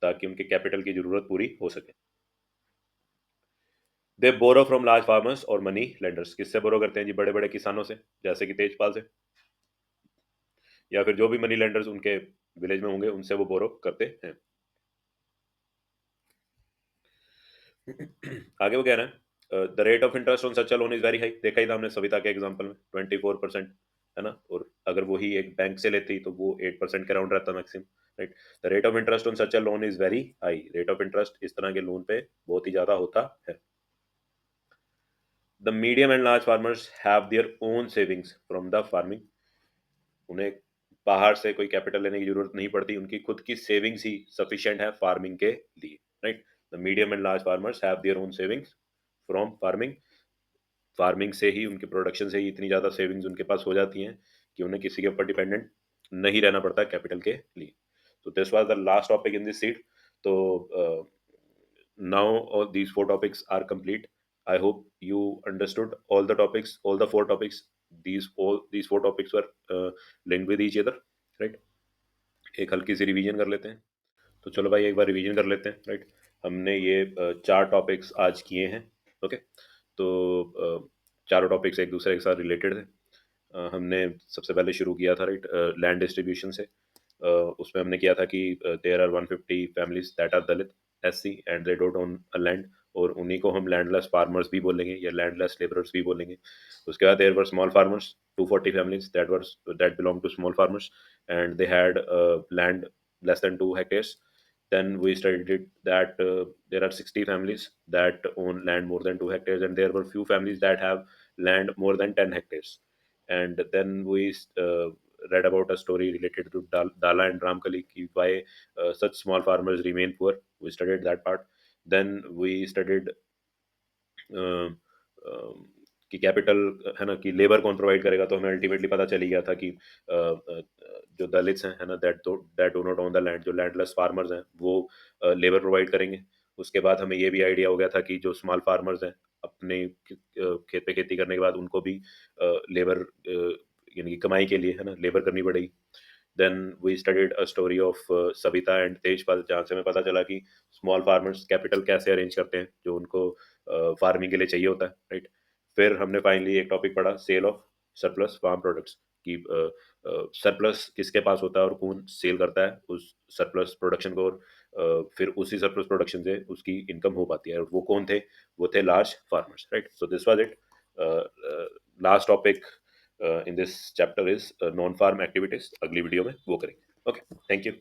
ताकि उनके कैपिटल की जरूरत पूरी हो सके। They borrow from large farmers और मनी लेंडर्स। किससे बोरो करते हैं जी? बड़े बड़े किसानों से, जैसे कि तेजपाल से, या फिर जो भी मनी लेंडर्स उनके विलेज में होंगे, उनसे वो बोरो करते हैं। आगे वो कह रहे हैं, the rate of interest on such a loan is very high. देखा ही था हमने सविता के एग्जांपल में, 24%, है ना, और अगर वही एक बैंक से लेती तो वो 8% के अराउंड रहता maximum, right. The rate of interest on such a loan is very high. Rate of interest इस तरह के लोन पे बहुत ही ज्यादा होता है। The medium and large farmers have their own savings from the farming. उन्हें बाहर से कोई कैपिटल लेने की जरूरत नहीं पड़ती, उनकी खुद की सेविंग्स ही सफिशिएंट है फार्मिंग के लिए, right. The medium and large farmers have their own savings from farming. Farming से ही, उनके प्रोडक्शन से ही इतनी ज़्यादा सेविंग्स उनके पास हो जाती हैं कि उन्हें किसी के ऊपर डिपेंडेंट नहीं रहना पड़ता कैपिटल के लिए। तो this was the last topic in this seat. तो now these four topics are complete. I hope you understood all the topics, all the four topics. These four topics were linked with each other, right? एक हल्की सी रिवीजन कर लेते हैं। तो चलो भाई, एक बार रिवीजन कर लेते हैं, राइट। हमने ये चार टॉपिक्स आज किए हैं। ओके, तो चारों टॉपिक्स एक दूसरे के साथ रिलेटेड है। हमने सबसे पहले शुरू किया था, राइट, लैंड डिस्ट्रीब्यूशन से। उसमें हमने किया था कि there are 150 families that are Dalit, SC, and they don't own a land, और उन्हीं को हम लैंडलेस फार्मर्स भी बोलेंगे या लैंडलेस लेबरर्स भी बोलेंगे। उसके बाद there were small farmers, 240 families that belong to small farmers, and they had land less than 2 hectares. Then we studied that there are 60 families that own land more than 2 hectares, and there were few families that have land more than 10 hectares. And then we read about a story related to Dala and Ramkali, ki why such small farmers remain poor. We studied that part. Then we studied अ, अ, कि कैपिटल, है ना, कि लेबर कौन प्रोवाइड करेगा। तो हमें अल्टीमेटली पता चली गया था कि जो दलित्स हैं, है ना, that do not own the land, जो लैंडलेस फार्मर्स हैं, वो लेबर प्रोवाइड करेंगे। उसके बाद हमें ये भी आइडिया हो गया था कि जो स्मॉल फार्मर्स हैं, अपने खेत पे खेती करने के बाद उनको भी लेबर, यानी कि कमाई के लिए, है ना, लेबर करनी पड़ेगी। Then we studied a story of Savita and Tejpal, जहाँ से हमें पता चला कि स्मॉल फार्मर्स कैपिटल कैसे अरेंज करते हैं जो उनको फार्मिंग के लिए चाहिए होता है, राइट। फिर हमने फाइनली एक टॉपिक पढ़ा, sale of surplus farm products, कि सरप्लस किसके पास होता है और कौन सेल करता है उस सरप्लस प्रोडक्शन को, और फिर उसी सरप्लस प्रोडक्शन से उसकी इनकम हो पाती है, और वो कौन थे? वो थे large farmers, right. So this was it. Last topic in this chapter is non farm activities. अगली वीडियो में वो करेंगे। Okay, thank you.